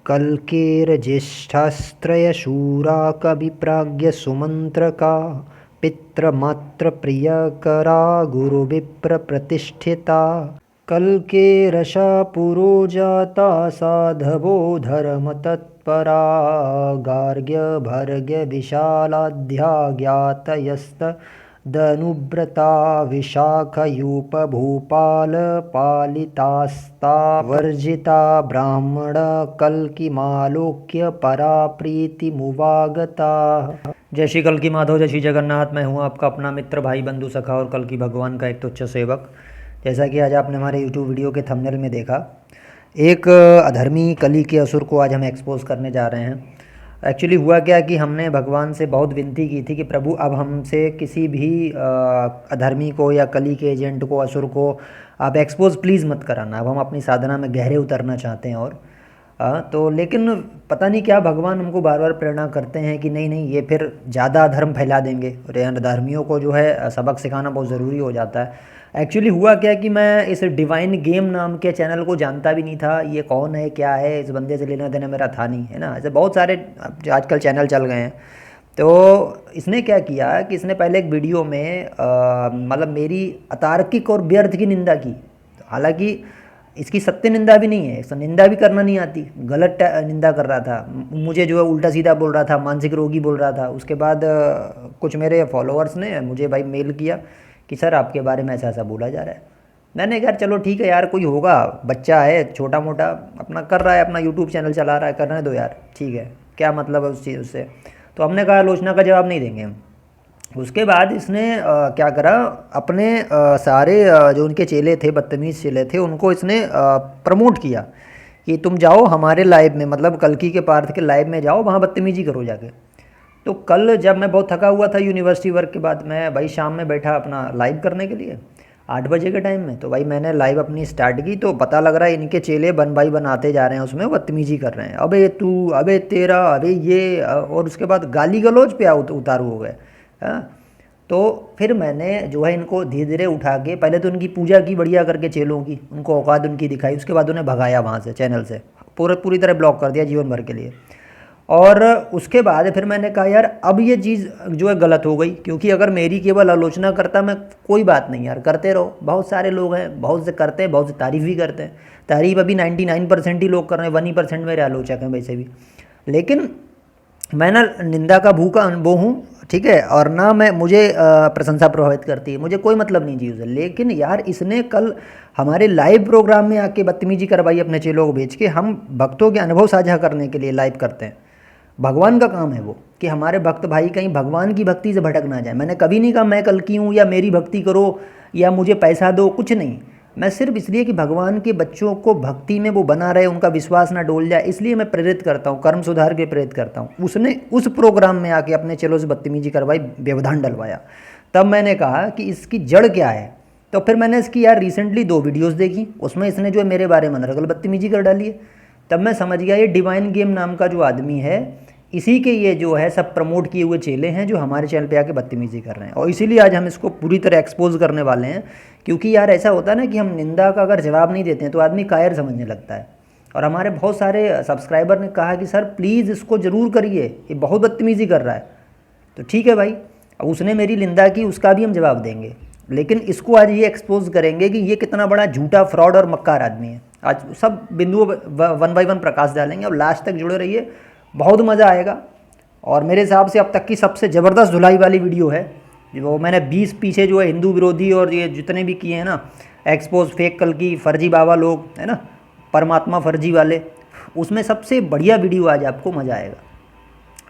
कल्केर्ज्येष्ठास्त्रयशूरा कविप्राज्ञसुमन्त्रका पितृमातृप्रियकरा गुरुविप्रप्रतिष्ठिता कल्केरशा पुरोजाता साधवो धर्मतत्परा गार्ग्यभर्ग्यविशालाढ्या ज्ञातयस्तदनुव्रता विशाखयूपभूपालपालितास्ता वर्जिता ब्राह्मणकल्किमालोक्य परा प्रीतिमुवागता। जय श्री कल्कि माधव, जय श्री जगन्नाथ। मैं हूँ आपका अपना मित्र, भाई, बंधु, सखा और कल्कि भगवान का एक तुच्छ सेवक। जैसा कि आज आपने हमारे YouTube वीडियो के थंबनेल में देखा, एक अधर्मी कली के असुर को आज हम एक्सपोज करने जा रहे हैं। एक्चुअली हुआ क्या कि हमने भगवान से बहुत विनती की थी कि प्रभु अब हमसे किसी भी अधर्मी को या कली के एजेंट को, असुर को आप एक्सपोज प्लीज़ मत कराना। अब हम अपनी साधना में गहरे उतरना चाहते हैं और तो लेकिन पता नहीं क्या भगवान हमको बार बार प्रेरणा करते हैं कि नहीं नहीं, ये फिर ज़्यादा अधर्म फैला देंगे और अधर्मियों को जो है सबक सिखाना बहुत ज़रूरी हो जाता है। एक्चुअली हुआ क्या कि मैं इस डिवाइन गेम नाम के चैनल को जानता भी नहीं था। ये कौन है, क्या है, इस बंदे से लेना देना मेरा था नहीं, है ना। ऐसे बहुत सारे आजकल चैनल चल गए हैं। तो इसने क्या किया कि इसने पहले एक वीडियो में मतलब मेरी अतार्किक और व्यर्थ की निंदा की। हालांकि इसकी सत्य निंदा भी नहीं है, इसको निंदा भी करना नहीं आती, गलत निंदा कर रहा था। मुझे जो है उल्टा सीधा बोल रहा था, मानसिक रोगी बोल रहा था। उसके बाद कुछ मेरे फॉलोअर्स ने मुझे भाई मेल किया कि सर आपके बारे में ऐसा ऐसा बोला जा रहा है। मैंने कहा चलो ठीक है यार, कोई होगा, बच्चा है, छोटा मोटा अपना कर रहा है, अपना यूट्यूब चैनल चला रहा है, करने दो यार, ठीक है, क्या मतलब है उस चीज़ उससे। तो हमने कहा आलोचना का जवाब नहीं देंगे हम। उसके बाद इसने क्या करा, अपने सारे जो उनके चेले थे, बदतमीज़ चेले थे, उनको इसने प्रमोट किया कि तुम जाओ हमारे लाइव में, मतलब कल्कि के पार्थ के लाइव में जाओ, वहाँ बदतमीजी करो जाके। तो कल जब मैं बहुत थका हुआ था यूनिवर्सिटी वर्क के बाद, मैं भाई शाम में बैठा अपना लाइव करने के लिए 8 बजे के टाइम में। तो भाई मैंने लाइव अपनी स्टार्ट की, तो पता लग रहा है इनके चेले बन भाई बनाते जा रहे हैं, उसमें बदतमीजी कर रहे हैं, अबे तू, अबे तेरा, अबे ये, और उसके बाद गाली गलौज पे उतारू हो गए। हाँ, तो फिर मैंने जो है इनको धीरे धीरे उठा के, पहले तो उनकी पूजा की बढ़िया करके चेलों की, उनको औकात उनकी दिखाई। उसके बाद उन्हें भगाया वहाँ से, चैनल से पूरी तरह ब्लॉक कर दिया जीवन भर के लिए। और उसके बाद फिर मैंने कहा यार अब ये चीज़ जो है गलत हो गई, क्योंकि अगर मेरी केवल आलोचना करता मैं, कोई बात नहीं यार, करते रहो, बहुत सारे लोग हैं, बहुत से करते हैं, बहुत से तारीफ़ भी करते हैं। तारीफ़ अभी 99% ही लोग कर रहे हैं, 1% मेरे आलोचक हैं वैसे भी। लेकिन मैं ना निंदा का भूखा वो हूँ, ठीक है, और ना मैं, मुझे प्रशंसा प्रभावित करती है, मुझे कोई मतलब नहीं चीज़ है। लेकिन यार इसने कल हमारे लाइव प्रोग्राम में आके बदतमीजी करवाई अपने चेलों को भेज के। हम भक्तों के अनुभव साझा करने के लिए लाइव करते हैं, भगवान का काम है वो, कि हमारे भक्त भाई कहीं भगवान की भक्ति से भटक ना जाए। मैंने कभी नहीं कहा मैं कल्कि हूँ या मेरी भक्ति करो या मुझे पैसा दो, कुछ नहीं। मैं सिर्फ इसलिए कि भगवान के बच्चों को भक्ति में वो बना रहे, उनका विश्वास ना डोल जाए, इसलिए मैं प्रेरित करता हूँ, कर्म सुधार के प्रेरित करता हूँ। उसने उस प्रोग्राम में आके अपने चेलों से बदतमीजी करवाई, व्यवधान डलवाया। तब मैंने कहा कि इसकी जड़ क्या है। तो फिर मैंने इसकी यार रिसेंटली 2 वीडियोज़ देखी, उसमें इसने जो है मेरे बारे में नरगल बदतमीजी कर डाली है। तब मैं समझ गया ये डिवाइन गेम नाम का जो आदमी है, इसी के ये जो है सब प्रमोट किए हुए चेले हैं जो हमारे चैनल पे आके बदतमीजी कर रहे हैं। और इसीलिए आज हम इसको पूरी तरह एक्सपोज करने वाले हैं। क्योंकि यार ऐसा होता है ना कि हम निंदा का अगर जवाब नहीं देते हैं तो आदमी कायर समझने लगता है। और हमारे बहुत सारे सब्सक्राइबर ने कहा कि सर प्लीज़ इसको ज़रूर करिए, ये बहुत बदतमीजी कर रहा है। तो ठीक है भाई, अब उसने मेरी निंदा की, उसका भी हम जवाब देंगे। लेकिन इसको आज ये एक्सपोज करेंगे कि ये कितना बड़ा झूठा, फ्रॉड और मक्कार आदमी है। आज सब बिंदुओं 1 बाय 1 प्रकाश डालेंगे, और लास्ट तक जुड़े रहिए, बहुत मज़ा आएगा। और मेरे हिसाब से अब तक की सबसे ज़बरदस्त धुलाई वाली वीडियो है, जो मैंने 20 पीछे जो है हिंदू विरोधी और ये जितने भी किए हैं ना एक्सपोज, फेक कल्कि, फर्जी बाबा लोग, है ना, परमात्मा फर्जी वाले, उसमें सबसे बढ़िया वीडियो आज आपको मज़ा आएगा।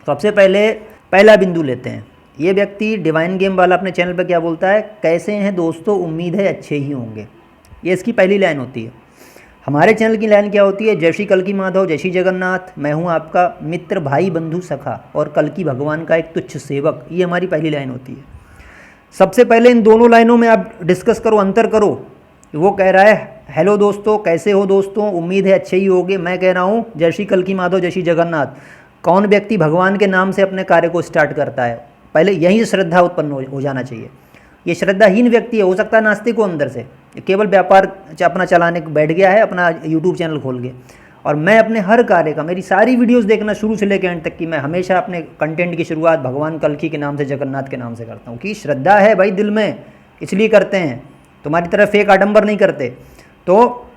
सबसे पहले पहला बिंदु लेते हैं। ये व्यक्ति डिवाइन गेम वाला अपने चैनल पर क्या बोलता है, कैसे हैं दोस्तों, उम्मीद है अच्छे ही होंगे। ये इसकी पहली लाइन होती है। हमारे चैनल की लाइन क्या होती है, जय श्री कल्कि माधव, जय श्री जगन्नाथ, मैं हूँ आपका मित्र, भाई, बंधु, सखा और कल्कि भगवान का एक तुच्छ सेवक। ये हमारी पहली लाइन होती है। सबसे पहले इन दोनों लाइनों में आप डिस्कस करो, अंतर करो। वो कह रहा है हेलो दोस्तों, कैसे हो दोस्तों, उम्मीद है अच्छे ही होंगे। मैं कह रहा हूँ जय श्री कल्कि माधव, जय श्री जगन्नाथ। कौन व्यक्ति भगवान के नाम से अपने कार्य को स्टार्ट करता है, पहले यहीं श्रद्धा उत्पन्न हो जाना चाहिए। ये श्रद्धाहीन व्यक्ति है, हो सकता है नास्तिक हो अंदर से, केवल व्यापार अपना चलाने बैठ गया है अपना यूट्यूब चैनल खोल के, और मैं अपने हर कार्य का, मेरी सारी वीडियोस देखना शुरू से लेकर एंड तक की, मैं हमेशा अपने कंटेंट की शुरुआत भगवान कल्कि के नाम से, जगन्नाथ के नाम से करता हूँ कि श्रद्धा है भाई दिल में, इसलिए करते हैं, तुम्हारी तरह फेक आडंबर नहीं करते। तो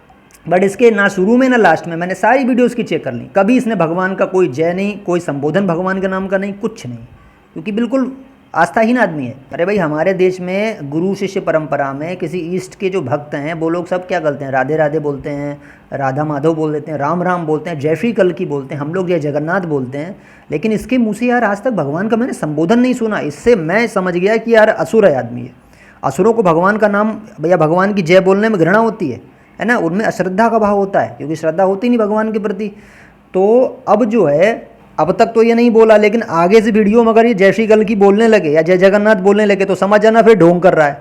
बट इसके ना शुरू में ना लास्ट में मैंने सारी वीडियोस की चेक कर ली, कभी इसने भगवान का कोई जय नहीं, कोई संबोधन भगवान के नाम का नहीं, कुछ नहीं, क्योंकि बिल्कुल आस्थाहीन आदमी है। अरे भाई हमारे देश में गुरु शिष्य परंपरा में किसी ईस्ट के जो भक्त हैं वो लोग सब क्या करते हैं, राधे राधे बोलते हैं, राधा माधव बोल देते हैं, राम राम बोलते हैं, जय श्री कल्कि बोलते हैं, हम लोग जय जगन्नाथ बोलते हैं, लेकिन इसके मुँह से यार आज तक भगवान का मैंने संबोधन नहीं सुना। इससे मैं समझ गया कि यार असुर है आदमी है। असुरों को भगवान का नाम या भगवान की जय बोलने में घृणा होती है ना, उनमें अश्रद्धा का भाव होता है, क्योंकि श्रद्धा होती नहीं भगवान के प्रति। तो अब जो है, अब तक तो ये नहीं बोला, लेकिन आगे से वीडियो में अगर ये जय श्री कल्कि बोलने लगे या जय जगन्नाथ बोलने लगे तो समझ जाना फिर ढोंग कर रहा है,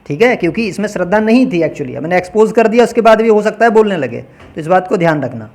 ठीक है, क्योंकि इसमें श्रद्धा नहीं थी एक्चुअली। मैंने एक्सपोज कर दिया, उसके बाद भी हो सकता है बोलने लगे, तो इस बात को ध्यान रखना।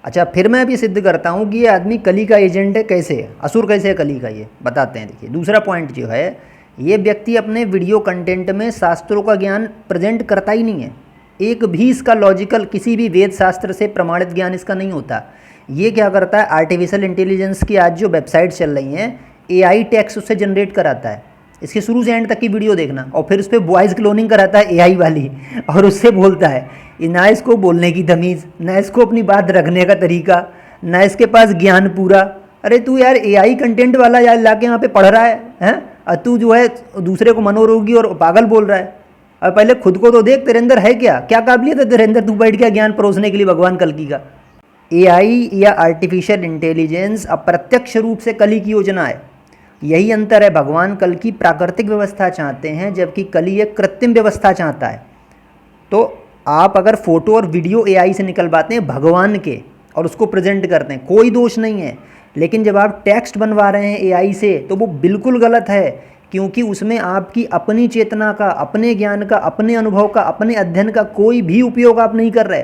अच्छा, फिर मैं अभी सिद्ध करता हूँ कि ये आदमी कली का एजेंट है, कैसे है, असुर कैसे है कली का, ये बताते हैं। देखिए दूसरा पॉइंट जो है, ये व्यक्ति अपने वीडियो कंटेंट में शास्त्रों का ज्ञान प्रेजेंट करता ही नहीं है, एक भी इसका लॉजिकल किसी भी वेद शास्त्र से प्रमाणित ज्ञान इसका नहीं होता। ये क्या करता है, आर्टिफिशियल इंटेलिजेंस की आज जो वेबसाइट चल रही हैं, एआई टेक्स्ट उससे जनरेट कराता है, इसके शुरू से एंड तक की वीडियो देखना, और फिर उस पर वॉइस क्लोनिंग कराता है एआई वाली, और उससे बोलता है। ना इसको बोलने की तमीज़, ना इसको अपनी बात रखने का तरीका, ना इसके पास ज्ञान पूरा। अरे तू यार एआई कंटेंट वाला यार लाके यहाँ पे पढ़ रहा है, और तू जो है दूसरे को मनोरोगी और पागल बोल रहा है। अब पहले खुद को तो देख, तेरे अंदर है क्या काबिलियत है तेरे अंदर, तू बैठ गया ज्ञान परोसने के लिए भगवान कल्कि का। एआई या आर्टिफिशियल इंटेलिजेंस अप्रत्यक्ष रूप से कली की योजना है, यही अंतर है। भगवान कल्कि प्राकृतिक व्यवस्था चाहते हैं, जबकि कली एक कृत्रिम व्यवस्था चाहता है। तो आप अगर फोटो और वीडियो एआई से निकलवाते हैं भगवान के और उसको प्रेजेंट करते हैं, कोई दोष नहीं है, लेकिन जब आप टेक्स्ट बनवा रहे हैं एआई से तो वो बिल्कुल गलत है, क्योंकि उसमें आपकी अपनी चेतना का, अपने ज्ञान का, अपने अनुभव का, अपने अध्ययन का कोई भी उपयोग आप नहीं कर रहे।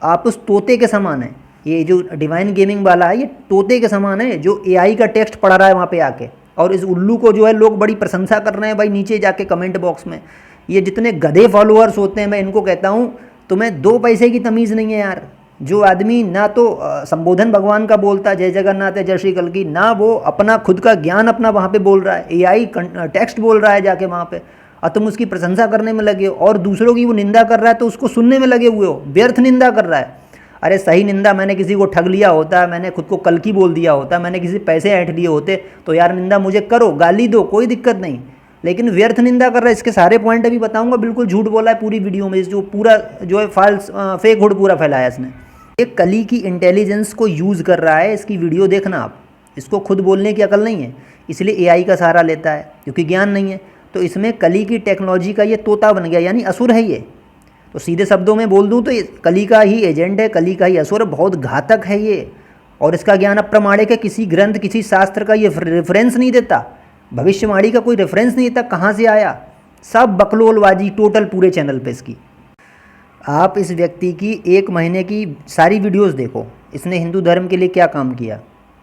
आप उस तोते के समान है। ये जो डिवाइन गेमिंग वाला है, ये तोते के समान है जो एआई का टेक्स्ट पढ़ रहा है वहाँ पे आके, और इस उल्लू को जो है लोग बड़ी प्रशंसा कर रहे हैं भाई नीचे जाके कमेंट बॉक्स में। ये जितने गधे फॉलोअर्स होते हैं, मैं इनको कहता हूँ तुम्हें 2 पैसे की तमीज़ नहीं है यार। जो आदमी ना तो संबोधन भगवान का बोलता जय जगन्नाथ है जय श्री कल्कि, ना वो अपना खुद का ज्ञान अपना वहाँ पे बोल रहा है, एआई टेक्स्ट बोल रहा है जाके वहाँ पे, और तुम उसकी प्रशंसा करने में लगे हो, और दूसरों की वो निंदा कर रहा है तो उसको सुनने में लगे हुए हो, व्यर्थ निंदा कर रहा है। अरे सही निंदा, मैंने किसी को ठग लिया होता, मैंने खुद को कल्कि बोल दिया होता, मैंने किसी पैसे ऐंठ लिए होते तो यार निंदा मुझे करो, गाली दो, कोई दिक्कत नहीं, लेकिन व्यर्थ निंदा कर रहा है। इसके सारे पॉइंट अभी बताऊंगा, बिल्कुल झूठ बोला है पूरी वीडियो में, जो पूरा जो है फॉल्स फेक हुड पूरा फैलाया इसने। ये कली की इंटेलिजेंस को यूज़ कर रहा है, इसकी वीडियो देखना आप, इसको खुद बोलने की अकल नहीं है, इसलिए एआई का सहारा लेता है क्योंकि ज्ञान नहीं है। तो इसमें कली की टेक्नोलॉजी का ये तोता बन गया, यानी असुर है ये। तो सीधे शब्दों में बोल दूँ तो ये कली का ही एजेंट है, कली का ही असुर है, बहुत घातक है ये, और इसका ज्ञान अप्रमाणिक है, किसी ग्रंथ किसी शास्त्र का ये रेफरेंस नहीं देता, भविष्यवाणी का कोई रेफरेंस नहीं देता, कहाँ से आया, सब बकलोलबाजी टोटल पूरे चैनल पे इसकी। आप इस व्यक्ति की 1 महीने की सारी वीडियोस देखो, इसने हिंदू धर्म के लिए क्या काम किया,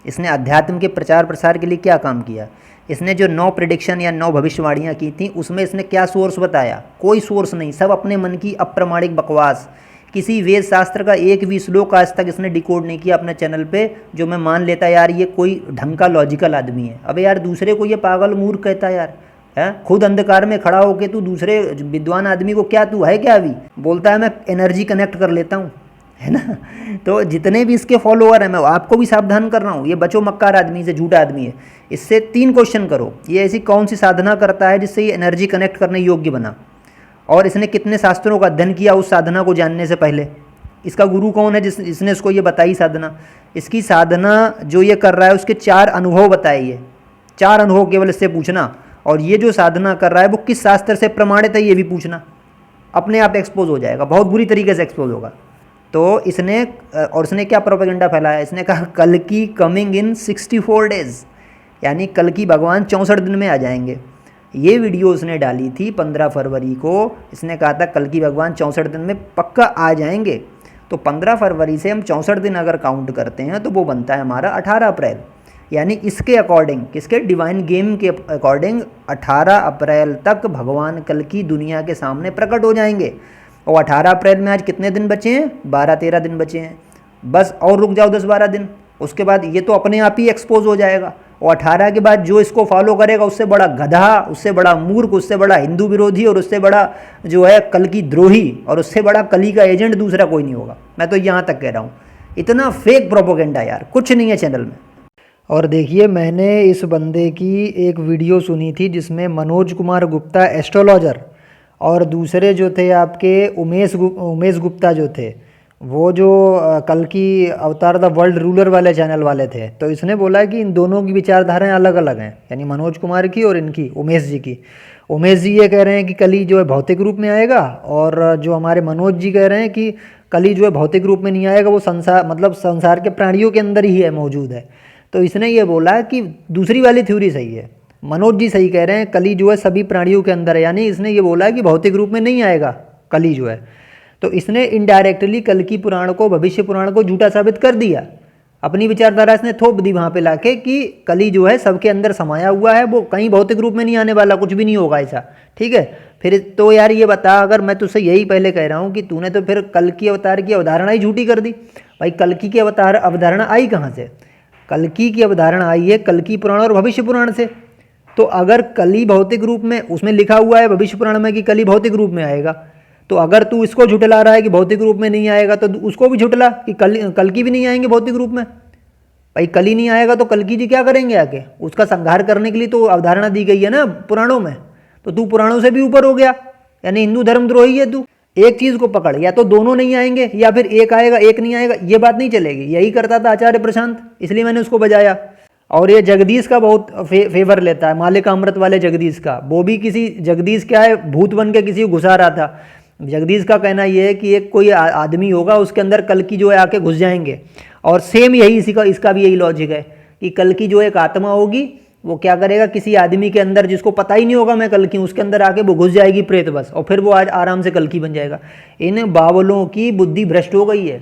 इसने अध्यात्म के प्रचार प्रसार के लिए क्या काम किया, इसने जो 9 प्रेडिक्शन या 9 भविष्यवाणियाँ की थी उसमें इसने क्या सोर्स बताया, कोई सोर्स नहीं, सब अपने मन की अप्रमाणिक बकवास। किसी वेद शास्त्र का एक भी श्लोक आज तक इसने डिकोड नहीं किया अपने चैनल पे, जो मैं मान लेता यार ये कोई ढंग का लॉजिकल आदमी है। अबे यार दूसरे को ये पागल मूर्ख कहता है यार, है खुद अंधकार में खड़ा होके तू दूसरे विद्वान आदमी को क्या, तू है क्या अभी, बोलता है मैं एनर्जी कनेक्ट कर लेता हूँ, है ना। तो जितने भी इसके फॉलोअर हैं, मैं आपको भी सावधान कर रहा हूँ, ये बचो मक्कार आदमी से, झूठा आदमी है। इससे 3 क्वेश्चन करो, ये ऐसी कौन सी साधना करता है जिससे ये एनर्जी कनेक्ट करने योग्य बना, और इसने कितने शास्त्रों का अध्ययन किया उस साधना को जानने से पहले, इसका गुरु कौन है जिसने इसको ये बताई साधना, इसकी साधना जो ये कर रहा है उसके 4 अनुभव बताए, ये 4 अनुभव केवल इससे पूछना, और ये जो साधना कर रहा है वो किस शास्त्र से प्रमाणित है ये भी पूछना, अपने आप एक्सपोज हो जाएगा, बहुत बुरी तरीके से एक्सपोज होगा। तो इसने क्या प्रोपेगेंडा फैलाया, इसने कहा कल की कमिंग इन 64 डेज, यानी कल की भगवान 64 दिन में आ जाएंगे। ये वीडियो उसने डाली थी 15 फरवरी को, इसने कहा था कल की भगवान 64 दिन में पक्का आ जाएंगे। तो 15 फरवरी से हम 64 दिन अगर काउंट करते हैं तो वो बनता है हमारा 18 अप्रैल, यानी इसके अकॉर्डिंग, किसके, डिवाइन गेम के अकॉर्डिंग 18 अप्रैल तक भगवान कल की दुनिया के सामने प्रकट हो जाएंगे। और 18 अप्रैल में आज कितने दिन बचे हैं? 12-13 दिन बचे हैं। बस और रुक जाओ 10-12 दिन, उसके बाद ये तो अपने आप ही एक्सपोज हो जाएगा। और 18 के बाद जो इसको फॉलो करेगा उससे बड़ा गधा, उससे बड़ा मूर्ख, उससे बड़ा हिंदू विरोधी और उससे बड़ा जो है कल की द्रोही और उससे बड़ा कली का एजेंट दूसरा कोई नहीं होगा। मैं तो यहाँ तक कह रहा हूँ। इतना फेक प्रोपोगेंडा यार, कुछ नहीं है चैनल में। और देखिए, मैंने इस बंदे की एक वीडियो सुनी थी जिसमें मनोज कुमार गुप्ता एस्ट्रोलॉजर और दूसरे जो थे आपके उमेश गुप्ता जो थे, वो जो कल की अवतार द वर्ल्ड रूलर वाले चैनल वाले थे, तो इसने बोला कि इन दोनों की विचारधाराएं अलग अलग हैं, यानी मनोज कुमार की और इनकी उमेश जी की। उमेश जी ये कह रहे हैं कि कली जो है भौतिक रूप में आएगा, और जो हमारे मनोज जी कह रहे हैं कि कली जो है भौतिक रूप में नहीं आएगा, वो संसार मतलब संसार के प्राणियों के अंदर ही है, मौजूद है। तो इसने ये बोला कि दूसरी वाली थ्योरी सही है, मनोज जी सही कह रहे हैं, कली जो है सभी प्राणियों के अंदर है, यानी इसने ये बोला कि भौतिक रूप में नहीं आएगा कली जो है। तो इसने इनडायरेक्टली कल की पुराण को, भविष्य पुराण को झूठा साबित कर दिया। अपनी विचारधारा इसने थोप दी वहाँ पे लाके कि कली जो है सबके अंदर समाया हुआ है, वो कहीं भौतिक रूप में नहीं आने वाला, कुछ भी नहीं होगा ऐसा। ठीक है, फिर तो यार ये बता, अगर मैं तुझसे यही पहले कह रहा हूँ कि तूने तो फिर कल की अवतार की अवधारणा ही झूठी कर दी। भाई कल्कि की अवधारणा आई कहाँ से? कल्कि की अवधारणा आई है कल्कि पुराण और भविष्य पुराण से। तो अगर कली भौतिक रूप में, उसमें लिखा हुआ है भविष्य पुराण में कि कली भौतिक रूप में आएगा, तो अगर तू इसको झुठला रहा है कि भौतिक रूप में नहीं आएगा, तो उसको भी झुठला कि कल्कि भी नहीं आएंगे भौतिक रूप में। भाई कली नहीं आएगा तो कल्कि जी क्या करेंगे आके? उसका संहार करने के लिए तो अवधारणा दी गई है ना पुराणों में। तो तू पुराणों से भी ऊपर हो गया, यानी हिंदू धर्मद्रोही है तू। एक चीज को पकड़, या तो दोनों नहीं आएंगे या फिर एक आएगा एक नहीं आएगा, ये बात नहीं चलेगी। यही करता था आचार्य प्रशांत, इसलिए मैंने उसको बजाया। और ये जगदीश का बहुत फेवर लेता है, मालिक अमृत वाले जगदीश का। वो भी किसी जगदीश क्या है, भूत बन के किसी को घुसा रहा था। जगदीश का कहना ये है कि एक कोई आदमी होगा, उसके अंदर कल्कि जो है आके घुस जाएंगे। और सेम यही इसका भी यही लॉजिक है कि कल्कि जो एक आत्मा होगी, वो क्या करेगा, किसी आदमी के अंदर जिसको पता ही नहीं होगा मैं कल्कि हूँ, उसके अंदर आके वो घुस जाएगी प्रेत बस, और फिर वो आज आराम से कल्कि बन जाएगा। इन बावलों की बुद्धि भ्रष्ट हो गई है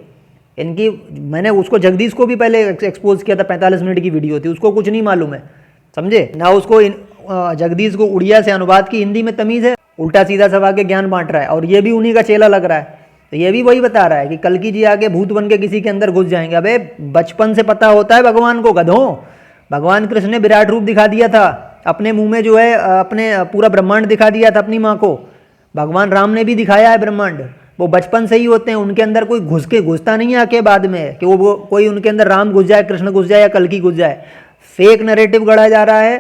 इनकी। मैंने उसको जगदीश को भी पहले एक्सपोज किया था, 45 मिनट की वीडियो थी, उसको कुछ नहीं मालूम है, समझे ना। उसको जगदीश को उड़िया से अनुवाद की हिंदी में तमीज़ है, उल्टा सीधा सब आके ज्ञान बांट रहा है, और ये भी उन्हीं का चेला लग रहा है। तो ये भी वही बता रहा है कि कल्कि जी आके भूत बन के किसी के अंदर घुस जाएंगे। अबे बचपन से पता होता है भगवान को, गधों। भगवान कृष्ण ने विराट रूप दिखा दिया था, अपने मुंह में जो है अपने पूरा ब्रह्मांड दिखा दिया था अपनी माँ को। भगवान राम ने भी दिखाया है ब्रह्मांड। वो बचपन से ही होते हैं, उनके अंदर कोई घुसता नहीं है आके बाद में कि वो कोई उनके अंदर राम घुस जाए, कृष्ण घुस जाए या कल्कि घुस जाए। फेक नैरेटिव गढ़ा जा रहा है,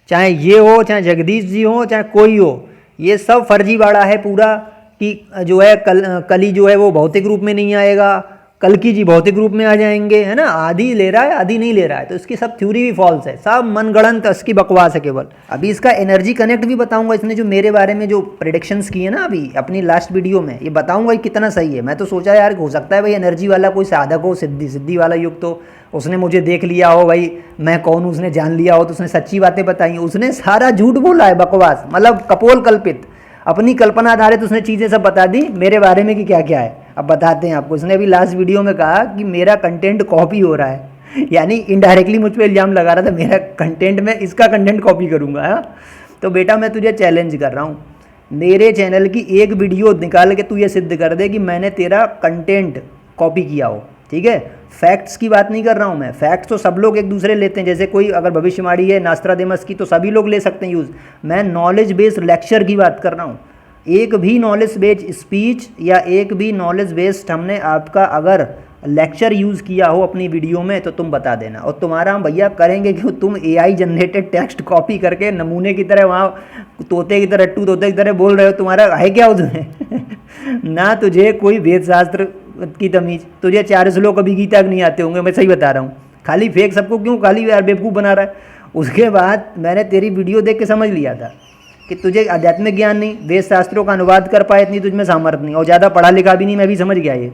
चाहे ये हो, चाहे जगदीश जी हो, चाहे कोई हो, ये सब फर्जीवाड़ा है पूरा। कि जो है कली जो है वो भौतिक रूप में नहीं आएगा, कल्कि जी भौतिक रूप में आ जाएंगे, है ना। आधी ले रहा है आधी नहीं ले रहा है, तो इसकी सब थ्योरी भी फॉल्स है, सब मनगढ़ंत इसकी बकवास है केवल। अभी इसका एनर्जी कनेक्ट भी बताऊंगा, इसने जो मेरे बारे में जो प्रेडिक्शंस किए ना अभी अपनी लास्ट वीडियो में, ये बताऊंगा कितना सही है। मैं तो सोचा यार हो सकता है भाई एनर्जी वाला कोई साधक हो, सिद्धि वाला युग, तो उसने मुझे देख लिया हो, भाई मैं कौन हूँ उसने जान लिया हो, तो उसने सच्ची बातें बताई। उसने सारा झूठ बोला है, बकवास, मतलब कपोल कल्पित, अपनी कल्पना आधारित उसने चीज़ें सब बता दी मेरे बारे में कि क्या क्या है। अब बताते हैं आपको। उसने अभी लास्ट वीडियो में कहा कि मेरा कंटेंट कॉपी हो रहा है, यानी इनडायरेक्टली मुझ पर इल्ज़ाम लगा रहा था मेरा कंटेंट, में इसका कंटेंट कॉपी करूँगा। हाँ, तो बेटा मैं तुझे चैलेंज कर रहा हूँ, मेरे चैनल की एक वीडियो निकाल के तू ये सिद्ध कर दे कि मैंने तेरा कंटेंट कॉपी किया हो। ठीक है, फैक्ट्स की बात नहीं कर रहा हूँ मैं, फैक्ट्स तो सब लोग एक दूसरे लेते हैं। जैसे कोई अगर भविष्यवाणी है नास्ट्राडेमस की तो सभी लोग ले सकते हैं यूज़। मैं नॉलेज बेस्ड लेक्चर की बात कर रहा हूँ। एक भी नॉलेज बेस्ड स्पीच या एक भी नॉलेज बेस्ड हमने आपका अगर लेक्चर यूज़ किया हो अपनी वीडियो में तो तुम बता देना, और तुम्हारा हम भैया करेंगे कि तुम AI जनरेटेड टेक्स्ट कॉपी करके नमूने की तरह वहाँ तोते की तरह तोते की तरह बोल रहे हो। तुम्हारा है क्या उसमें ना तुझे कोई वेद शास्त्र की तमीज़, तुझे 4 श्लोक कभी गीता नहीं आते होंगे, मैं सही बता रहा हूँ। खाली फेक सबको क्यों खाली यार बेवकूफ़ बना रहा है। उसके बाद मैंने तेरी वीडियो देख के समझ लिया था कि तुझे आध्यात्मिक ज्ञान नहीं, वेद शास्त्रों का अनुवाद कर पाए इतनी तुझमें सामर्थ्य नहीं, और ज़्यादा पढ़ा लिखा भी नहीं, मैं भी समझ गया ये।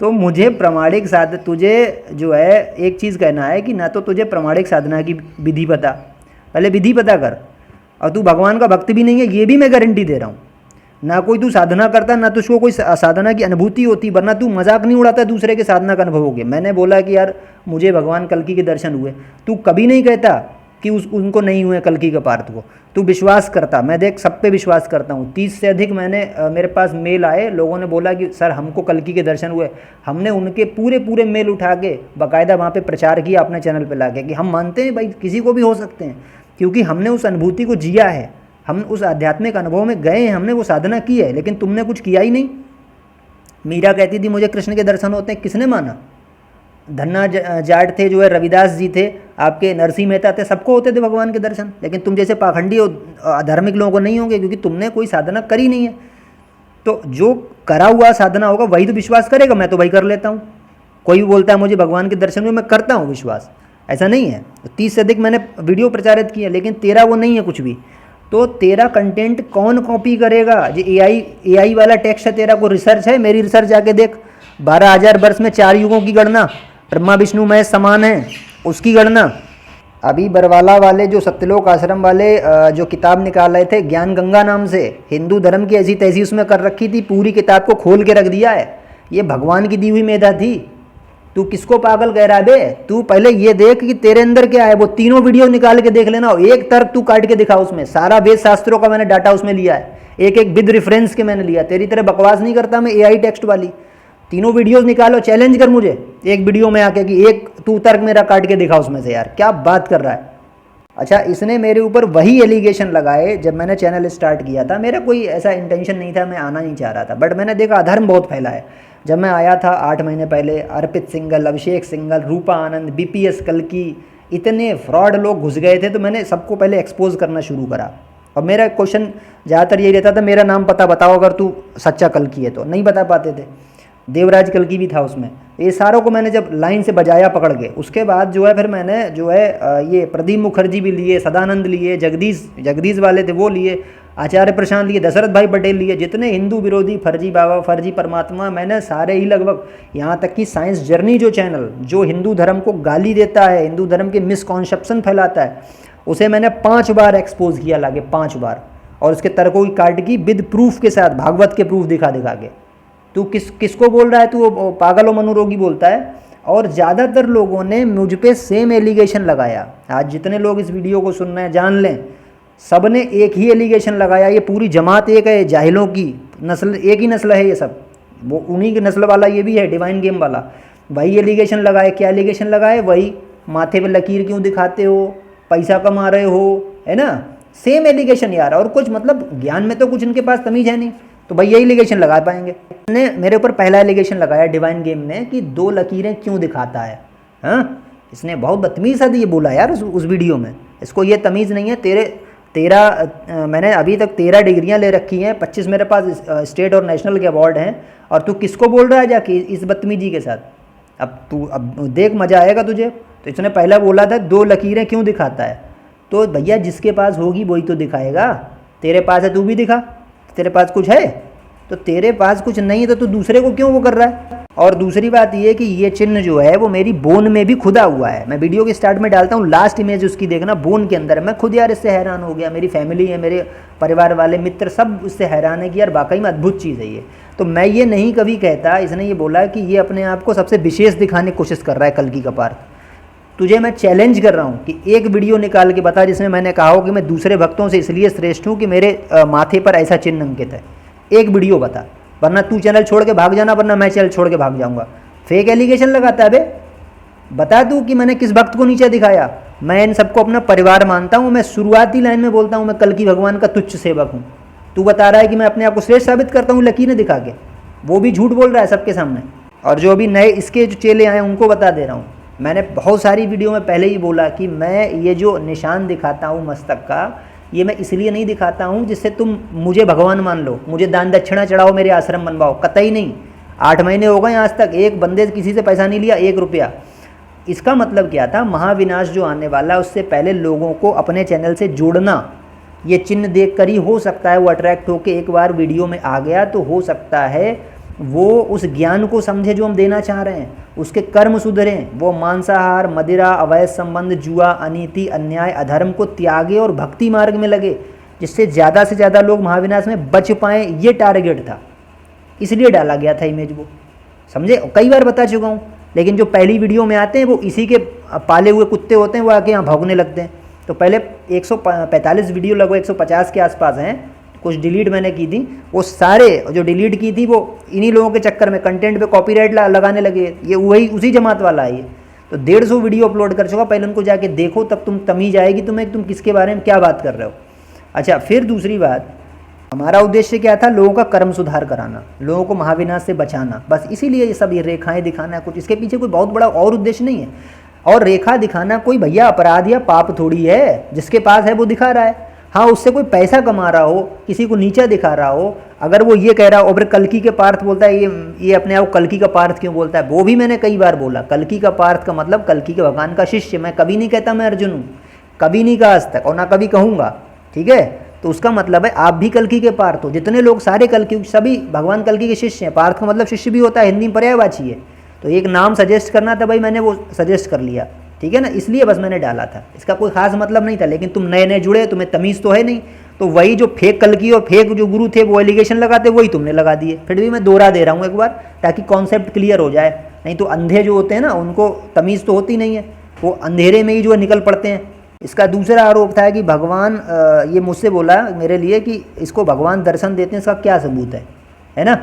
तो मुझे प्रमाणिक साधना, तुझे जो है एक चीज़ कहना है कि ना तो तुझे प्रमाणिक साधना की विधि पता, पहले विधि पता कर, और तू भगवान का भक्त भी नहीं है, ये भी मैं गारंटी दे रहा हूँ। ना कोई तू साधना करता, ना तुझको कोई साधना की अनुभूति होती, वरना तू मजाक नहीं उड़ाता दूसरे के साधना का अनुभव हो गया। मैंने बोला कि यार मुझे भगवान कल्कि के दर्शन हुए, तू कभी नहीं कहता कि उनको नहीं हुए कल्कि का पार्थ को। तू विश्वास करता, मैं देख सब पे विश्वास करता हूँ। 30 से अधिक मेरे पास मेल आए, लोगों ने बोला कि सर हमको कल्कि के दर्शन हुए। हमने उनके पूरे पूरे मेल उठा के बाकायदा वहाँ पे प्रचार किया अपने चैनल पे लाके कि हम मानते हैं भाई किसी को भी हो सकते हैं, क्योंकि हमने उस अनुभूति को जिया है, हम उस आध्यात्मिक अनुभव में गए हैं, हमने वो साधना की है। लेकिन तुमने कुछ किया ही नहीं। मीरा कहती थी मुझे कृष्ण के दर्शन होते हैं, किसने माना? धन्ना जाट थे, जो है रविदास जी थे, आपके नरसिंह मेहता थे, सबको होते थे भगवान के दर्शन। लेकिन तुम जैसे पाखंडी और अधार्मिक लोगों को नहीं होंगे, क्योंकि तुमने कोई साधना करी नहीं है। तो जो करा हुआ साधना होगा वही तो विश्वास करेगा। मैं तो वही कर लेता हूँ। कोई भी बोलता है मुझे भगवान के दर्शन हुए, मैं करता हूँ विश्वास, ऐसा नहीं है। 30 से अधिक मैंने वीडियो प्रचारित किए, लेकिन तेरा वो नहीं है कुछ भी। तो तेरा कंटेंट कौन कॉपी करेगा? जो एआई वाला टेक्स्ट है तेरा, को रिसर्च है? मेरी रिसर्च जाके देख। 12,000 वर्ष में 4 युगों की गणना, ब्रह्मा विष्णु महेश समान है, उसकी गणना। अभी बरवाला वाले जो सत्यलोक आश्रम वाले जो किताब निकाल रहे थे ज्ञान गंगा नाम से, हिंदू धर्म की ऐसी तैसी उसमें कर रखी थी, पूरी किताब को खोल के रख दिया है। ये भगवान की दी हुई मेधा थी। तू किसको पागल कह रहा है बे? तू पहले ये देख कि तेरे अंदर क्या है। वो तीनों वीडियो निकाल के देख लेना, एक तर्क तू काट के दिखा उसमें। सारा वेद शास्त्रों का मैंने डाटा उसमें लिया है, एक एक विद रेफरेंस के मैंने लिया। तेरी तरह बकवास नहीं करता मैं एआई टेक्स्ट वाली। तीनों वीडियोस निकालो, चैलेंज कर मुझे एक वीडियो में आके कि एक तू तर्क मेरा काट के दिखा उसमें से। यार क्या बात कर रहा है। अच्छा, इसने मेरे ऊपर वही एलिगेशन लगाए जब मैंने चैनल स्टार्ट किया था। मेरा कोई ऐसा इंटेंशन नहीं था, मैं आना नहीं चाह रहा था, बट मैंने देखा अधर्म बहुत फैला है। जब मैं आया था 8 महीने पहले, अर्पित सिंगल, अभिषेक सिंगल, रूपा आनंद, बीपीएस कल्कि, इतने फ्रॉड लोग घुस गए थे। तो मैंने सबको पहले एक्सपोज करना शुरू करा। और मेरा क्वेश्चन ज़्यादातर यही रहता था, मेरा नाम पता बताओ अगर तू सच्चा कल्कि है तो। नहीं बता पाते थे। देवराज कल्कि भी था उसमें। ये सारों को मैंने जब लाइन से बजाया पकड़ के, उसके बाद जो है फिर मैंने जो है ये प्रदीप मुखर्जी भी लिए, सदानंद लिए, जगदीश वाले थे वो लिए, आचार्य प्रशांत लिए, दशरथ भाई पटेल लिए। जितने हिंदू विरोधी फर्जी बाबा, फर्जी परमात्मा, मैंने सारे ही लगभग, यहाँ तक कि साइंस जर्नी जो चैनल जो हिंदू धर्म को गाली देता है, हिंदू धर्म के मिसकॉन्सेप्शन फैलाता है, उसे मैंने 5 बार एक्सपोज किया लागे, 5 बार। और उसके तर्कों की काट की विद प्रूफ के साथ, भागवत के प्रूफ दिखा दिखा के। तू किसको बोल रहा है? तू पागल और मनोरोगी बोलता है। और ज़्यादातर लोगों ने मुझ पे सेम एलिगेशन लगाया। आज जितने लोग इस वीडियो को सुन रहे हैं जान लें, सब ने एक ही एलिगेशन लगाया। ये पूरी जमात एक है, जाहिलों की नस्ल, एक ही नस्ल है ये सब। वो उन्हीं की नस्ल वाला ये भी है, डिवाइन गेम वाला। वही एलिगेशन लगाए। क्या एलिगेशन लगाए? वही, माथे पे लकीर क्यों दिखाते हो, पैसा कमा रहे हो, है ना? सेम एलिगेशन यार। और कुछ मतलब ज्ञान में तो कुछ इनके पास तमीज़ है नहीं, तो भाई यही एलिगेशन लगा पाएंगे। ने मेरे ऊपर पहला एलिगेशन लगाया डिवाइन गेम ने कि 2 लकीरें क्यों दिखाता है। हाँ, इसने बहुत बदतमीज़ सा ये बोला यार उस वीडियो में। इसको ये तमीज़ नहीं है। मैंने अभी तक 13 डिग्रियां ले रखी हैं, 25 मेरे पास स्टेट और नेशनल के अवार्ड हैं, और तू किसको बोल रहा है जाके इस बदतमीजी के साथ? अब देख मज़ा आएगा तुझे। तो इसने पहला बोला था 2 लकीरें क्यों दिखाता है। तो भैया जिसके पास होगी वही तो दिखाएगा। तेरे पास है, तू भी दिखा। तेरे पास कुछ है तो तेरे पास कुछ नहीं है तो तू दूसरे को क्यों वो कर रहा है। और दूसरी बात ये कि ये चिन्ह जो है वो मेरी बोन में भी खुदा हुआ है। मैं वीडियो के स्टार्ट में डालता हूँ, लास्ट इमेज उसकी देखना, बोन के अंदर। मैं खुद यार इससे हैरान हो गया। मेरी फैमिली है, मेरे परिवार वाले, मित्र सब उससे हैरान है कि यार वाकई में अद्भुत चीज़ है ये। तो मैं ये नहीं कभी कहता, इसने ये बोला कि ये अपने आप को सबसे विशेष दिखाने की कोशिश कर रहा है कल्कि का पार्थ। तुझे मैं चैलेंज कर रहा हूँ कि एक वीडियो निकाल के बता जिसमें मैंने कहा हो कि मैं दूसरे भक्तों से इसलिए श्रेष्ठ हूँ कि मेरे माथे पर ऐसा चिन्ह अंकित है। एक वीडियो बता, वरना तू चैनल छोड़ के भाग जाना, वरना मैं चैनल छोड़ के भाग जाऊँगा। फेक एलिगेशन लगाता है बे। बता तू कि मैंने किस भक्त को नीचे दिखाया। मैं इन सबको अपना परिवार मानता हूँ। मैं शुरुआती लाइन में बोलता हूँ मैं कल्कि भगवान का तुच्छ सेवक हूँ। तू बता रहा है कि मैं अपने आप को श्रेष्ठ साबित करता हूँ लकीरें दिखा के। वो भी झूठ बोल रहा है सबके सामने। और जो अभी नए इसके जो चेले आए उनको बता दे रहा हूँ, मैंने बहुत सारी वीडियो में पहले ही बोला कि मैं ये जो निशान दिखाता हूँ मस्तक का, ये मैं इसलिए नहीं दिखाता हूँ जिससे तुम मुझे भगवान मान लो, मुझे दान दक्षिणा चढ़ाओ, मेरे आश्रम बनवाओ। कतई नहीं। 8 महीने हो गए आज तक एक बंदे किसी से पैसा नहीं लिया, 1 रुपया। इसका मतलब क्या था? महाविनाश जो आने वाला उससे पहले लोगों को अपने चैनल से जोड़ना। ये चिन्ह देख कर ही हो सकता है वो अट्रैक्ट होके एक बार वीडियो में आ गया, तो हो सकता है वो उस ज्ञान को समझे जो हम देना चाह रहे हैं, उसके कर्म सुधरें, वो मांसाहार, मदिरा, अवैध संबंध, जुआ, अनीति, अन्याय, अधर्म को त्यागे और भक्ति मार्ग में लगे, जिससे ज़्यादा से ज़्यादा लोग महाविनाश में बच पाएँ। ये टारगेट था, इसलिए डाला गया था इमेज वो। समझे? कई बार बता चुका हूँ। लेकिन जो पहली वीडियो में आते हैं वो इसी के पाले हुए कुत्ते होते हैं, वो आके यहाँ भौंकने लगते हैं। तो पहले 145 वीडियो लगभग 150 के आसपास हैं, कुछ डिलीट मैंने की थी, वो सारे जो डिलीट की थी वो इन्हीं लोगों के चक्कर में कंटेंट पे कॉपीराइट लगाने लगे, ये वही उसी जमात वाला है ये। तो 150 वीडियो अपलोड कर चुका, पहले उनको जाके देखो तब तुम तमीज आएगी तुम्हें तुम किसके बारे में क्या बात कर रहे हो। अच्छा, फिर दूसरी बात, हमारा उद्देश्य क्या था? लोगों का कर्म सुधार कराना, लोगों को महाविनाश से बचाना, बस इसीलिए ये सब ये रेखाएं दिखाना है, कुछ इसके पीछे कोई बहुत बड़ा और उद्देश्य नहीं है। और रेखा दिखाना कोई भैया अपराध या पाप थोड़ी है, जिसके पास है वो दिखा रहा है। हाँ, उससे कोई पैसा कमा रहा हो, किसी को नीचा दिखा रहा हो, अगर वो ये कह रहा हो और कल्कि के पार्थ बोलता है, ये अपने आप कल्कि का पार्थ क्यों बोलता है, वो भी मैंने कई बार बोला। कल्कि का पार्थ का मतलब कल्कि के भगवान का शिष्य। मैं कभी नहीं कहता मैं अर्जुन हूँ, कभी नहीं कहा आज तक और ना कभी कहूँगा, ठीक है। तो उसका मतलब है आप भी कल्कि के पार्थ हो, जितने लोग सारे कल्कि, सभी भगवान कल्कि के शिष्य हैं। पार्थ का मतलब शिष्य भी होता है, हिंदी में पर्यायवाची है। तो एक नाम सजेस्ट करना था भाई, मैंने वो सजेस्ट कर लिया, ठीक है ना, इसलिए बस मैंने डाला था, इसका कोई खास मतलब नहीं था। लेकिन तुम नए नए जुड़े, तुम्हें तमीज़ तो है नहीं, तो वही जो फेक कल्कि और फेक जो गुरु थे वो एलिगेशन लगाते, वही तुमने लगा दिए। फिर भी मैं दोहरा दे रहा हूँ एक बार, ताकि कॉन्सेप्ट क्लियर हो जाए। नहीं तो अंधे जो होते हैं ना, उनको तमीज़ तो होती नहीं है, वो अंधेरे में ही जो निकल पड़ते हैं। इसका दूसरा आरोप था कि भगवान, ये मुझसे बोला मेरे लिए कि इसको भगवान दर्शन देते हैं, इसका क्या सबूत है ना।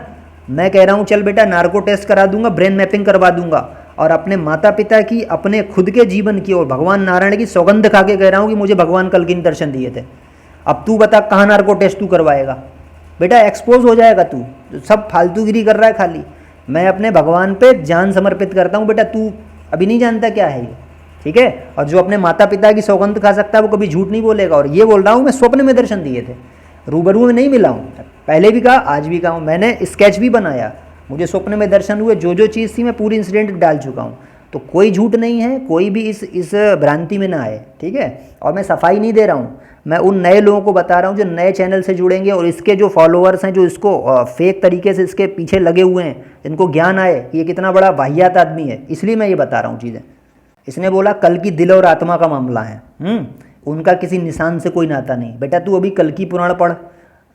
मैं कह रहा हूँ चल बेटा नार्को टेस्ट करा दूंगा, ब्रेन मैपिंग करवा दूंगा, और अपने माता पिता की, अपने खुद के जीवन की और भगवान नारायण की सौगंध खा के कह रहा हूँ कि मुझे भगवान कल्कि ने दर्शन दिए थे। अब तू बता कहाँ नार्को टेस्ट तू करवाएगा बेटा, एक्सपोज हो जाएगा तू, सब फालतूगिरी कर रहा है खाली। मैं अपने भगवान पे जान समर्पित करता हूँ बेटा, तू अभी नहीं जानता क्या है ये, ठीक है। और जो अपने माता पिता की सौगंध खा सकता है वो कभी झूठ नहीं बोलेगा। और ये बोल रहा हूँ मैं स्वप्न में दर्शन दिए थे, रूबरू में नहीं मिला हूँ, पहले भी कहा आज भी कहा हूँ, मैंने स्केच भी बनाया, मुझे स्वप्न में दर्शन हुए, जो चीज़ थी मैं पूरी इंसिडेंट डाल चुका हूँ। तो कोई झूठ नहीं है, कोई भी इस भ्रांति में ना आए, ठीक है। और मैं सफाई नहीं दे रहा हूँ, मैं उन नए लोगों को बता रहा हूँ जो नए चैनल से जुड़ेंगे और इसके जो फॉलोअर्स हैं, जो इसको फेक तरीके से इसके पीछे लगे हुए हैं, जिनको ज्ञान आए ये कितना बड़ा वाहियात आदमी है, इसलिए मैं ये बता रहा हूँ चीज़ें। इसने बोला कल की दिल और आत्मा का मामला है, उनका किसी निशान से कोई नाता नहीं। बेटा तू अभी कल की पुराण पढ़,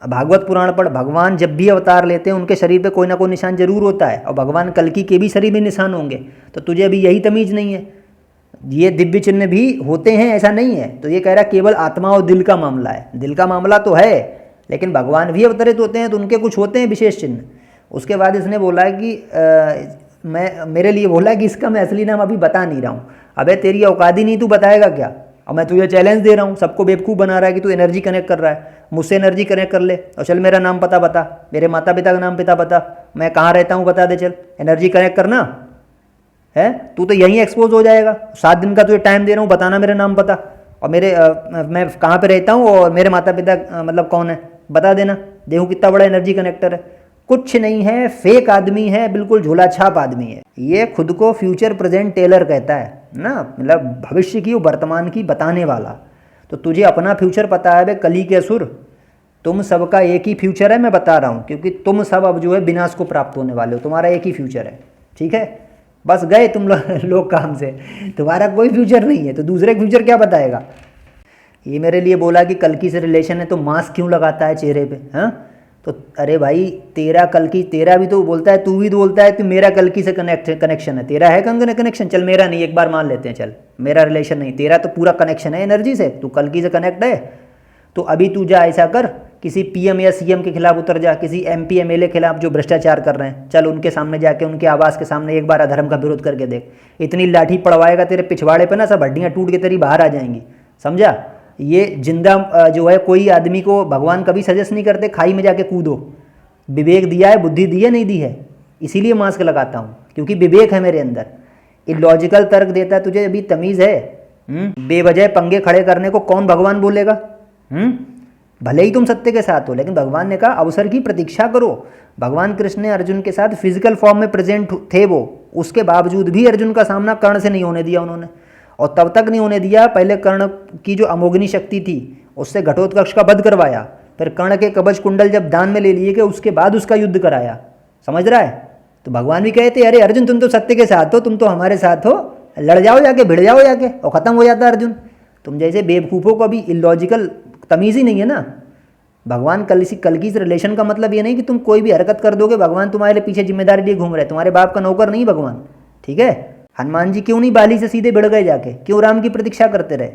भागवत पुराण पढ़, भगवान जब भी अवतार लेते हैं उनके शरीर पे कोई ना कोई निशान जरूर होता है, और भगवान कल्कि के भी शरीर में निशान होंगे। तो तुझे अभी यही तमीज़ नहीं है, ये दिव्य चिन्ह भी होते हैं ऐसा नहीं है। तो ये कह रहा केवल आत्मा और दिल का मामला है, दिल का मामला तो है, लेकिन भगवान भी अवतरित होते हैं तो उनके कुछ होते हैं विशेष चिन्ह। उसके बाद इसने बोला कि मेरे लिए बोला कि इसका मैं असली नाम अभी बता नहीं रहा हूँ। अबे तेरी औकात ही नहीं, तू बताएगा क्या? और मैं तुझे चैलेंज दे रहा हूँ, सबको बेवकूफ़ बना रहा है कि तू एनर्जी कनेक्ट कर रहा है, मुझसे एनर्जी कनेक्ट कर ले और चल मेरा नाम पता बता, मेरे माता पिता का नाम पिता बता, मैं कहाँ रहता हूँ बता दे, चल एनर्जी कनेक्ट करना है। तू तो यहीं एक्सपोज हो जाएगा, 7 दिन का तुझे टाइम दे रहा हूँ, बताना मेरा नाम पता और मैं कहाँ पे रहता हूँ और मेरे माता पिता मतलब कौन है बता देना, देखो कितना बड़ा एनर्जी कनेक्टर है। कुछ नहीं है, फेक आदमी है, बिल्कुल झोला छाप आदमी है ये, खुद को फ्यूचर प्रेजेंट टेलर कहता है ना, मतलब भविष्य की वर्तमान की बताने वाला। तो तुझे अपना फ्यूचर पता है बे कली के असुर, तुम सबका एक ही फ्यूचर है, मैं बता रहा हूँ, क्योंकि तुम सब अब जो है विनाश को प्राप्त होने वाले हो, तुम्हारा एक ही फ्यूचर है, ठीक है। बस गए तुम लोग काम से, तुम्हारा कोई फ्यूचर नहीं है, तो दूसरे फ्यूचर क्या बताएगा। ये मेरे लिए बोला कि कल्कि से रिलेशन है तो मास्क क्यों लगाता है चेहरे पे, हाँ। तो अरे भाई तेरा कल्कि, तेरा भी तो बोलता है, तू भी तो बोलता है कि मेरा कल्कि से कनेक्शन है, तेरा है कनेक्शन, चल मेरा नहीं, एक बार मान लेते हैं, चल मेरा रिलेशन नहीं, तेरा तो पूरा कनेक्शन है एनर्जी से, तू कल्कि से कनेक्ट है। तो अभी तू जा ऐसा कर, किसी पीएम या सीएम के खिलाफ उतर जा, किसी एमपी एमएलए के खिलाफ जो भ्रष्टाचार कर रहे हैं, चल उनके सामने जाके उनके आवास के सामने एक बार अधर्म का विरोध करके देख, इतनी लाठी पड़वाएगा तेरे पिछवाड़े पे ना, सब हड्डियाँ टूट के तेरी बाहर आ जाएंगी, समझा। ये जिंदा जो है, कोई आदमी को भगवान कभी सजेस्ट नहीं करते खाई में जाके कूदो, विवेक दिया है, बुद्धि दी है, नहीं दी है, इसीलिए मास्क लगाता हूँ, क्योंकि विवेक है मेरे अंदर। इलॉजिकल तर्क देता है, तुझे अभी तमीज़ है? बेवजह पंगे खड़े करने को कौन भगवान बोलेगा? भले ही तुम सत्य के साथ हो, लेकिन भगवान ने कहा अवसर की प्रतीक्षा करो। भगवान कृष्ण ने अर्जुन के साथ फिजिकल फॉर्म में प्रेजेंट थे वो, उसके बावजूद भी अर्जुन का सामना कर्ण से नहीं होने दिया उन्होंने, और तब तक नहीं होने दिया, पहले कर्ण की जो अमोघनी शक्ति थी उससे घटोत्कच का वध करवाया, फिर कर्ण के कवच कुंडल जब दान में ले लिए गए उसके बाद उसका युद्ध कराया, समझ रहा है। तो भगवान भी कहते अरे अर्जुन तुम तो सत्य के साथ हो, तुम तो हमारे साथ हो, लड़ जाओ जाके, भिड़ जाओ जाके, और ख़त्म हो जाता अर्जुन। तुम जैसे बेवकूफ़ों को अभी इलॉजिकल तमीज़ ही नहीं है ना। भगवान कल्कि से रिलेशन का मतलब ये नहीं कि तुम कोई भी हरकत कर दोगे भगवान तुम्हारे पीछे जिम्मेदारी लिए घूम रहे, तुम्हारे बाप का नौकर नहीं भगवान, ठीक है। हनुमान जी क्यों नहीं बाली से सीधे भिड़ गए जाके, क्यों राम की प्रतीक्षा करते रहे?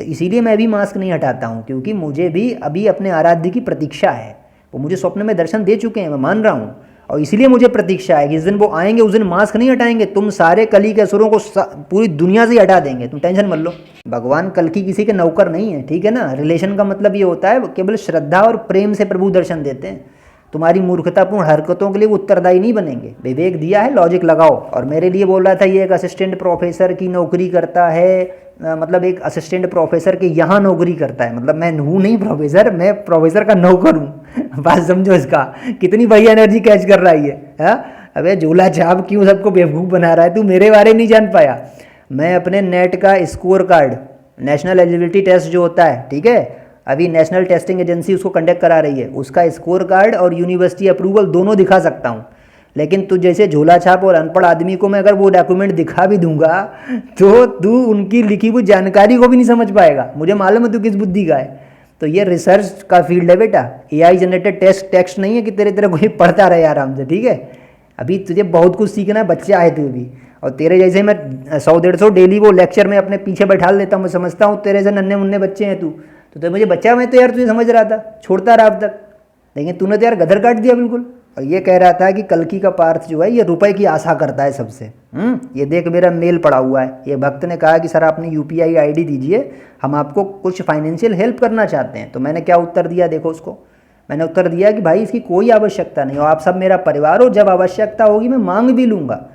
तो इसीलिए मैं भी मास्क नहीं हटाता हूँ, क्योंकि मुझे भी अभी अपने आराध्य की प्रतीक्षा है। वो मुझे स्वप्न में दर्शन दे चुके हैं, मैं मान रहा हूँ, और इसीलिए मुझे प्रतीक्षा है कि जिस दिन वो आएंगे उस दिन मास्क नहीं हटाएंगे, तुम सारे कली के असुरों को पूरी दुनिया से हटा देंगे, तुम टेंशन मत लो। भगवान कल्कि किसी के नौकर नहीं है, ठीक है ना। रिलेशन का मतलब ये होता है केवल श्रद्धा और प्रेम से प्रभु दर्शन देते हैं। तुम्हारी मूर्खतापूर्ण हरकतों के लिए वो उत्तरदायी नहीं बनेंगे। विवेक दिया है, लॉजिक लगाओ। और मेरे लिए बोल रहा था ये एक असिस्टेंट प्रोफेसर की नौकरी करता है, मतलब एक असिस्टेंट प्रोफेसर के यहाँ नौकरी करता है, मतलब मैं हूँ नहीं प्रोफेसर, मैं प्रोफेसर का नौकर हूँ। बात समझो इसका, कितनी बढ़िया एनर्जी कैच कर रहा है ये। अबे झोला छाप क्यों सबको बेवकूफ़ बना रहा है तू, मेरे बारे में नहीं जान पाया। मैं अपने नेट का score card, national eligibility test जो होता है, ठीक है, अभी नेशनल टेस्टिंग एजेंसी उसको कंडक्ट करा रही है, उसका स्कोर कार्ड और यूनिवर्सिटी अप्रूवल दोनों दिखा सकता हूँ। लेकिन तू जैसे झोला छाप और अनपढ़ आदमी को मैं अगर वो डॉक्यूमेंट दिखा भी दूंगा तो तू उनकी लिखी हुई जानकारी को भी नहीं समझ पाएगा। मुझे मालूम है तू किस बुद्धि का है। तो ये रिसर्च का फील्ड है बेटा, AI जनरेटेड टेक्स्ट नहीं है कि तेरे तेरे कोई पढ़ता रहे आराम से, ठीक है। अभी तुझे बहुत कुछ सीखना है, बच्चा है तू भी, और तेरे जैसे मैं 100-150 डेली वो लेक्चर में अपने पीछे बैठा लेता हूँ। मैं समझता हूँ तेरे से नन्हे मुन्ने बच्चे हैं तू, तो मुझे बच्चा, मैं तो यार तुझे समझ रहा था, छोड़ता रहा अब तक, लेकिन तूने तो यार गदर काट दिया बिल्कुल। और ये कह रहा था कि कल्कि का पार्थ जो है ये रुपए की आशा करता है सबसे। ये देख मेरा मेल पड़ा हुआ है। ये भक्त ने कहा कि सर आपने UPI ID दीजिए, हम आपको कुछ फाइनेंशियल हेल्प करना चाहते हैं। तो मैंने क्या उत्तर दिया देखो उसको, मैंने उत्तर दिया कि भाई इसकी कोई आवश्यकता नहीं, और आप सब मेरा परिवार हो, जब आवश्यकता होगी मैं मांग भी लूँगा,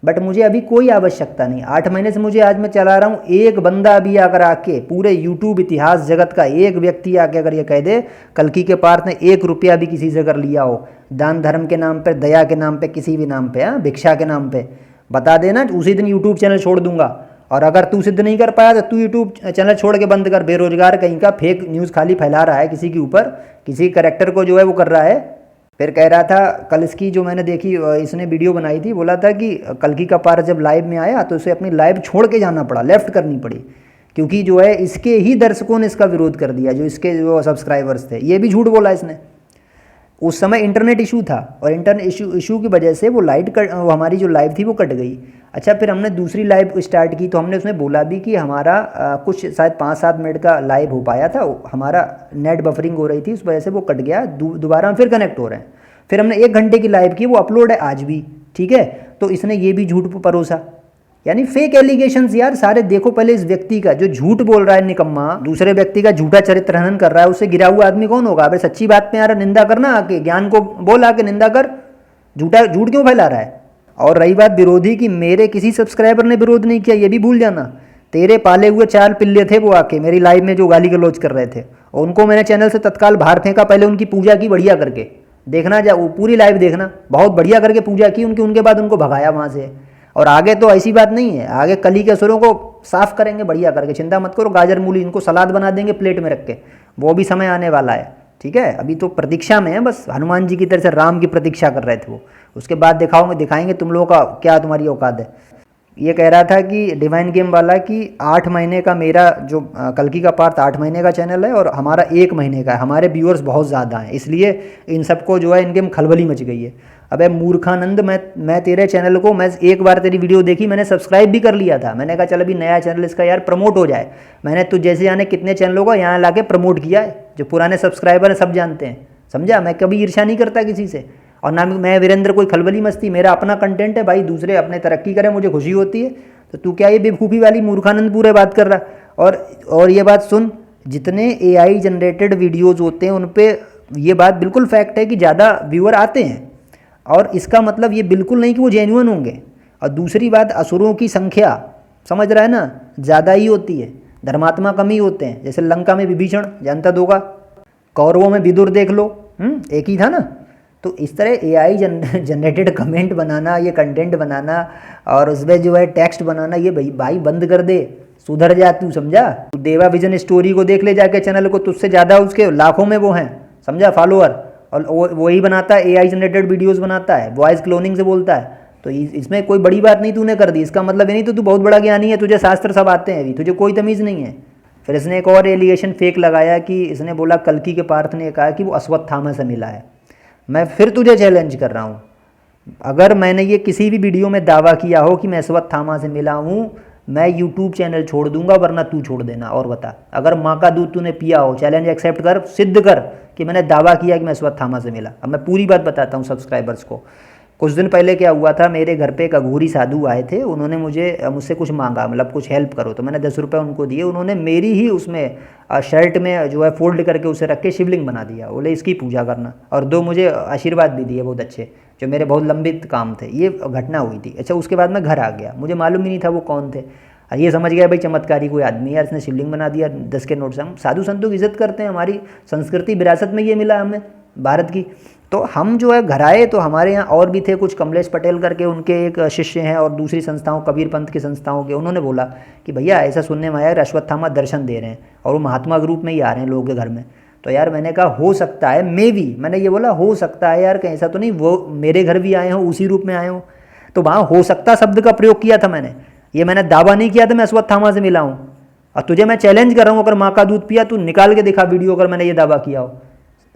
बट मुझे अभी कोई आवश्यकता नहीं। 8 महीने से मुझे आज मैं चला रहा हूँ, एक बंदा अभी आकर आके पूरे YouTube इतिहास जगत का एक व्यक्ति आके अगर ये कह दे कल्कि के पार्थ ने 1 रुपया भी किसी से अगर लिया हो, दान धर्म के नाम पे, दया के नाम पे, किसी भी नाम पे, भिक्षा के नाम पे, बता देना, उसी दिन YouTube चैनल छोड़ दूंगा। और अगर तू सिद्ध नहीं कर पाया तो तू YouTube चैनल छोड़ के बंद कर। बेरोजगार कहीं का फेक न्यूज़ खाली फैला रहा है किसी के ऊपर, किसी करेक्टर को जो है वो कर रहा है। फिर कह रहा था कल इसकी जो मैंने देखी, इसने वीडियो बनाई थी, बोला था कि कल्कि का पार्थ जब लाइव में आया तो उसे अपनी लाइव छोड़ के जाना पड़ा, लेफ्ट करनी पड़ी, क्योंकि जो है इसके ही दर्शकों ने इसका विरोध कर दिया, जो इसके जो सब्सक्राइबर्स थे। ये भी झूठ बोला इसने। उस समय इंटरनेट इशू था, और इंटरनेट इशू की वजह से वो हमारी जो लाइव थी वो कट गई। अच्छा, फिर हमने दूसरी लाइव स्टार्ट की तो हमने उसमें बोला भी कि हमारा कुछ शायद 5-7 मिनट का लाइव हो पाया था, हमारा नेट बफरिंग हो रही थी, उस वजह से वो कट गया। दोबारा हम फिर कनेक्ट हो रहे हैं। फिर हमने 1 घंटे की लाइव की, वो अपलोड है आज भी, ठीक है। तो इसने ये भी झूठ परोसा, यानी फेक एलिगेशंस यार सारे। देखो पहले इस व्यक्ति का जो झूठ बोल रहा है निकम्मा, दूसरे व्यक्ति का झूठा चरित्र हनन कर रहा है, उससे गिरा हुआ आदमी कौन होगा। अबे सच्ची बात पे यार निंदा करना, आके ज्ञान को बोल, आके निंदा कर, झूठ क्यों फैला रहा है। और रही बात विरोधी की, मेरे किसी सब्सक्राइबर ने विरोध नहीं किया, ये भी भूल जाना। तेरे पाले हुए 4 पिल्ले थे वो आके मेरी लाइव में जो गाली गलौज कर रहे थे, और उनको मैंने चैनल से तत्काल बाहर फेंका। पहले उनकी पूजा की बढ़िया करके, देखना जा वो पूरी लाइव देखना, बहुत बढ़िया करके पूजा की उनकी, उनके बाद उनको भगाया वहाँ से। और आगे तो ऐसी बात नहीं है, आगे कली के असुरों को साफ करेंगे बढ़िया करके, चिंता मत करो। गाजर मूली इनको सलाद बना देंगे प्लेट में रख के, वो भी समय आने वाला है, ठीक है। अभी तो प्रतीक्षा में है, बस हनुमान जी की तरह से राम की प्रतीक्षा कर रहे थे वो। उसके बाद दिखाएंगे तुम लोगों का क्या तुम्हारी औकात है। ये कह रहा था कि डिवाइन गेम वाला कि 8 महीने का मेरा जो कल्कि का पार्थ 8 महीने का चैनल है और हमारा 1 महीने का है। हमारे व्यूअर्स बहुत ज़्यादा हैं, इसलिए इन सबको जो है इनके में खलबली मच गई है। अबे मूर्खानंद, मैं तेरे चैनल को, मैं एक बार तेरी वीडियो देखी, मैंने सब्सक्राइब भी कर लिया था। मैंने कहा चल अभी नया चैनल इसका यार प्रमोट हो जाए। मैंने तो जैसे जाने कितने चैनलों को यहाँ ला के प्रमोट किया है, जो पुराने सब्सक्राइबर हैं सब जानते हैं, समझा। मैं कभी ईर्ष्या नहीं करता किसी से, और ना मैं वीरेंद्र कोई खलबली मस्ती। मेरा अपना कंटेंट है भाई, दूसरे अपने तरक्की करें, मुझे खुशी होती है। तो तू क्या ये बेवकूफ़ी वाली मूर्खानंद पूरे बात कर रहा। और ये बात सुन, जितने AI जनरेटेड वीडियोज़ होते हैं उन पे ये बात बिल्कुल फैक्ट है कि ज़्यादा व्यूअर आते हैं, और इसका मतलब ये बिल्कुल नहीं कि वो जेन्युइन होंगे। और दूसरी बात, असुरों की संख्या समझ रहा है ना, ज़्यादा ही होती है, धर्मात्मा कम ही होते हैं। जैसे लंका में विभीषण, जानता दोगा, कौरवों में विदुर देख लो, एक ही था ना। तो इस तरह AI जनरेटेड कमेंट बनाना, ये कंटेंट बनाना, और उसमें जो है टेक्स्ट बनाना, ये भाई बंद कर दे, सुधर जा तू, समझा। तू देवा विजन स्टोरी को देख ले जाके चैनल को, तुझसे ज़्यादा उसके लाखों में वो हैं, समझा, फॉलोअर। और वही बनाता है, AI जनरेटेड वीडियोस बनाता है, वॉइस क्लोनिंग से बोलता है। तो इसमें कोई बड़ी बात नहीं तूने कर दी, इसका मतलब ये नहीं तो तू बहुत बड़ा ज्ञानी है, तुझे शास्त्र सब आते हैं, अभी तुझे कोई तमीज़ नहीं है। फिर इसने एक और एलिगेशन फेक लगाया कि इसने बोला कल्कि के पार्थ ने कहा कि वो अश्वत्थामा से मिला है। मैं फिर तुझे चैलेंज कर रहा हूँ, अगर मैंने ये किसी भी वीडियो में दावा किया हो कि मैं अश्वत्थामा से मिला हूँ, मैं यूट्यूब चैनल छोड़ दूंगा वरना तू छोड़ देना। और बता, अगर माँ का दूध तूने पिया हो, चैलेंज एक्सेप्ट कर, सिद्ध कर कि मैंने दावा किया कि मैं अश्वत्थामा से मिला। अब मैं पूरी बात बताता हूँ सब्सक्राइबर्स को। कुछ दिन पहले क्या हुआ था, मेरे घर पे एक अघोरी साधु आए थे, उन्होंने मुझसे कुछ मांगा, मतलब कुछ हेल्प करो, तो मैंने 10 रुपये उनको दिए। उन्होंने मेरी ही उसमें शर्ट में जो है फोल्ड करके उसे रख के शिवलिंग बना दिया, बोले इसकी पूजा करना, और 2 मुझे आशीर्वाद भी दिए बहुत अच्छे, जो मेरे बहुत लंबित काम थे। ये घटना हुई थी। अच्छा, उसके बाद मैं घर आ गया, मुझे मालूम ही नहीं था वो कौन थे। ये समझ गया भाई चमत्कारी कोई आदमी है यार, इसने शिवलिंग बना दिया 10 के नोट से। हम साधु संतों की इज्जत करते हैं, हमारी संस्कृति विरासत में ये मिला हमें भारत की। तो हम जो है घर आए, तो हमारे यहाँ और भी थे कुछ, कमलेश पटेल करके उनके एक शिष्य हैं, और दूसरी संस्थाओं कबीर पंथ की संस्थाओं के, उन्होंने बोला कि भैया ऐसा सुनने में आया अश्वत्थामा दर्शन दे रहे हैं और वो महात्मा के रूप में ही आ रहे हैं लोगों के घर में। तो यार मैंने कहा हो सकता है, मे भी, मैंने ये बोला हो सकता है यार, कहीं ऐसा तो नहीं वो मेरे घर भी आए हों, उसी रूप में आए हों। तो वहाँ हो सकता शब्द का प्रयोग किया था मैंने, ये मैंने दावा नहीं किया था मैं अश्वत्थामा से मिला हूँ। और तुझे मैं चैलेंज कर रहा हूँ, अगर माँ का दूध पिया, तू निकाल के दिखा वीडियो, अगर मैंने ये दावा किया हो।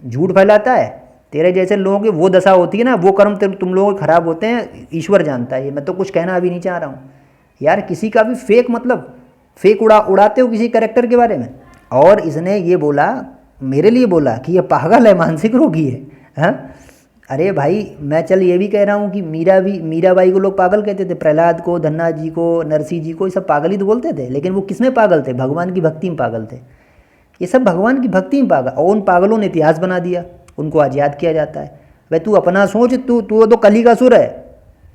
झूठ फैलाता है, तेरे जैसे लोगों की वो दशा होती है ना, वो कर्म तुम लोगों के खराब होते हैं, ईश्वर जानता है। ये मैं तो कुछ कहना अभी नहीं चाह रहा हूँ यार, किसी का भी फेक, मतलब फेक उड़ाते हो किसी कैरेक्टर के बारे में। और इसने ये बोला, मेरे लिए बोला कि ये पागल है, मानसिक रोगी है। हाँ, अरे भाई मैं चल ये भी कह रहा हूँ कि मीराबाई को लोग पागल कहते थे, प्रहलाद को, धन्ना जी को, नरसिंह जी को, ये सब पागल ही तो बोलते थे, लेकिन वो किसमें पागल थे? भगवान की भक्ति में पागल थे। ये सब भगवान की भक्ति में पागल, और उन पागलों ने इतिहास बना दिया, उनको आज याद किया जाता है। भाई तू अपना सोच, तू तो कली का सुर है,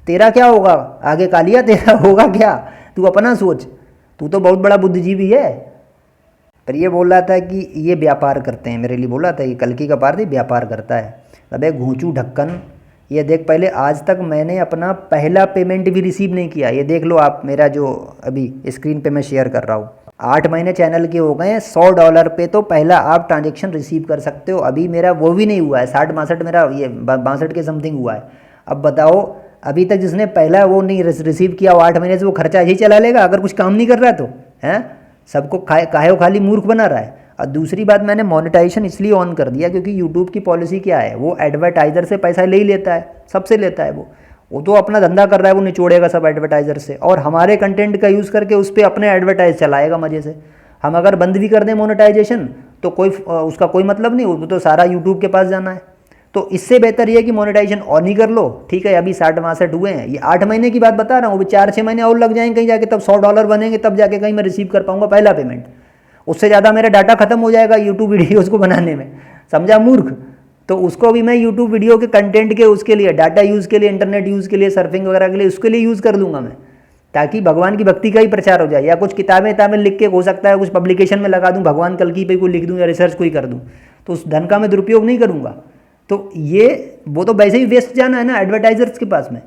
तेरा क्या होगा आगे कालिया, तेरा होगा क्या? तू अपना सोच, तू तो बहुत बड़ा बुद्धिजीवी है। पर ये बोल रहा था कि ये व्यापार करते हैं, मेरे लिए बोला था, ये कल्कि का पार्थ व्यापार करता है। अबे घूंचू ढक्कन, ये देख, पहले आज तक मैंने अपना पहला पेमेंट भी रिसीव नहीं किया। ये देख लो आप, मेरा जो अभी स्क्रीन पे मैं शेयर कर रहा हूँ, 8 महीने चैनल के हो गए हैं, $100 पे तो पहला आप ट्रांजेक्शन रिसीव कर सकते हो। अभी मेरा वो भी नहीं हुआ है, 60-62 मेरा, ये 62 के समथिंग हुआ है। अब बताओ, अभी तक जिसने पहला वो नहीं रिसीव किया, वो 8 महीने से वो खर्चा ही चला लेगा अगर कुछ काम नहीं कर रहा है तो, हैं? सबको काहे खाली मूर्ख बना रहा है। और दूसरी बात, मैंने मोनेटाइजेशन इसलिए ऑन कर दिया क्योंकि यूट्यूब की पॉलिसी क्या है, वो एडवर्टाइज़र से पैसा ले ही लेता है, सबसे लेता है। वो तो अपना धंधा कर रहा है, वो निचोड़ेगा सब एडवर्टाइज़र से, और हमारे कंटेंट का यूज़ करके उस पर अपने एडवर्टाइज चलाएगा मज़े से। हम अगर बंद भी कर दें मोनेटाइजेशन तो कोई उसका कोई मतलब नहीं, वो तो सारा यूट्यूब के पास जाना है। तो इससे बेहतर ये है कि मोनेटाइजेशन ऑन ही कर लो। ठीक है, अभी 60-62 हुए हैं, ये 8 महीने की बात बता रहा हूँ, अभी 4-6 महीने और लग जाएंगे कहीं जाके, तब $100 बनेंगे, तब जाके कहीं मैं रिसीव कर पाऊंगा पहला पेमेंट। उससे ज़्यादा मेरा डाटा खत्म हो जाएगा यूट्यूब वीडियोस को बनाने में, समझा मूर्ख? तो उसको भी मैं यूट्यूब वीडियो के कंटेंट के उसके लिए, डाटा यूज़ के लिए, इंटरनेट यूज़ के लिए, सर्फिंग वगैरह के लिए, उसके लिए यूज़ कर लूँगा मैं, ताकि भगवान की भक्ति का ही प्रचार हो जाए। या कुछ किताबें लिख के, हो सकता है कुछ पब्लिकेशन में लगा दूँ, भगवान कल्कि पे कोई लिख दूँ या रिसर्च कोई कर दूँ, तो उस धन का मैं दुरुपयोग नहीं करूँगा। तो ये वो तो वैसे ही वेस्ट जाना है ना एडवर्टाइजर्स के पास में,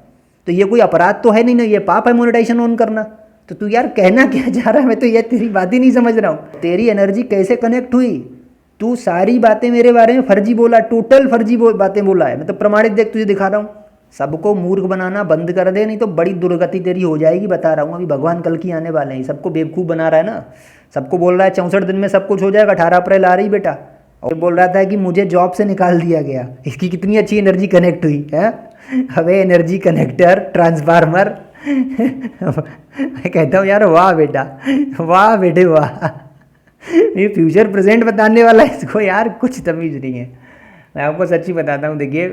तो ये कोई अपराध तो है नहीं ना, ये पाप है मोनेटाइजेशन ऑन करना। तो तू यार कहना क्या चाह रहा है, मैं तो ये तेरी बात ही नहीं समझ रहा हूँ। तेरी एनर्जी कैसे कनेक्ट हुई? तू सारी बातें मेरे बारे में फर्जी बोला, टोटल फर्जी बातें बोला है, मैं तो प्रमाणित देख तुझे दिखा रहा हूँ। सबको मूर्ख बनाना बंद कर दे, नहीं तो बड़ी दुर्गति तेरी हो जाएगी, बता रहा हूँ। अभी भगवान कल्कि आने वाले हैं, सबको बेवकूफ़ बना रहा है ना, सबको बोल रहा है 64 दिन में सब कुछ हो जाएगा, 18 अप्रैल आ रही बेटा, और बोल रहा था कि मुझे जॉब से निकाल दिया गया। इसकी कितनी अच्छी एनर्जी कनेक्ट हुई है। अबे एनर्जी कनेक्टर, ट्रांसफार्मर। मैं कहता हूँ यार वाह बेटा, वाह बेटे वाह, ये फ्यूचर प्रेजेंट बताने वाला है इसको, यार कुछ तमीज़ नहीं है। मैं आपको सच्ची बताता हूँ, देखिए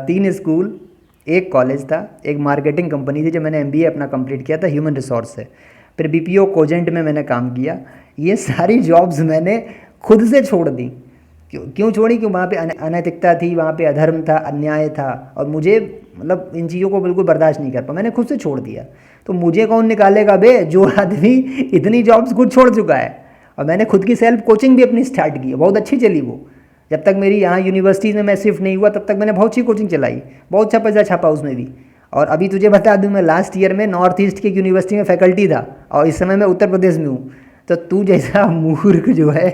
3 स्कूल, 1 कॉलेज था, एक मार्केटिंग कंपनी थी जो मैंने MBA अपना कंप्लीट किया था ह्यूमन रिसोर्स से, फिर BPO कोजेंट में मैंने काम किया। ये सारी जॉब्स मैंने खुद से छोड़ दी। क्यों छोड़ी? क्यों? वहाँ पे अनैतिकता थी, वहाँ पे अधर्म था, अन्याय था, और मुझे मतलब इन चीज़ों को बिल्कुल बर्दाश्त नहीं कर पाया, मैंने खुद से छोड़ दिया। तो मुझे कौन निकालेगा बे, जो आदमी इतनी जॉब्स खुद छोड़ चुका है। और मैंने खुद की सेल्फ कोचिंग भी अपनी स्टार्ट की, बहुत अच्छी चली वो। जब तक मेरी यहाँ यूनिवर्सिटीज़ में मैं शिफ्ट नहीं हुआ तब तक मैंने बहुत अच्छी कोचिंग चलाई, बहुत अच्छा पैसा छापा उसमें भी। और अभी तुझे बता दूँ, मैं लास्ट ईयर में नॉर्थ ईस्ट की यूनिवर्सिटी में फैकल्टी था, और इस समय मैं उत्तर प्रदेश में हूँ। तो तू जैसा मूर्ख जो है,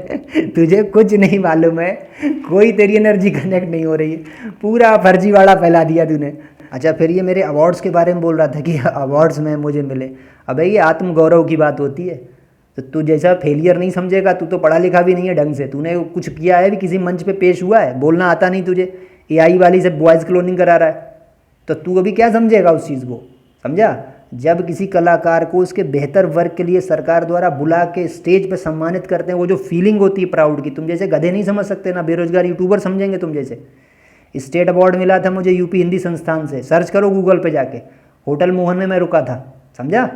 तुझे कुछ नहीं मालूम है, कोई तेरी एनर्जी कनेक्ट नहीं हो रही है, पूरा फर्जीवाड़ा फैला दिया तूने। अच्छा, फिर ये मेरे अवार्ड्स के बारे में बोल रहा था कि अवार्ड्स में मुझे मिले। अबे ये आत्मगौरव की बात होती है, तो तू जैसा फेलियर नहीं समझेगा, तू तो पढ़ा लिखा भी नहीं है ढंग से, तूने कुछ किया है भी, किसी मंच पे पेश हुआ है, बोलना आता नहीं तुझे, AI वाली से बॉयज़ क्लोनिंग करा रहा है, तो तू अभी क्या समझेगा उस चीज़ को, समझा? जब किसी कलाकार को उसके बेहतर वर्क के लिए सरकार द्वारा बुला के स्टेज पे सम्मानित करते हैं, वो जो फीलिंग होती है प्राउड की, तुम जैसे गधे नहीं समझ सकते ना, बेरोजगार यूट्यूबर समझेंगे तुम जैसे। स्टेट अवार्ड मिला था मुझे यूपी हिंदी संस्थान से, सर्च करो गूगल पे जाके, होटल मोहन में मैं रुका था, समझा।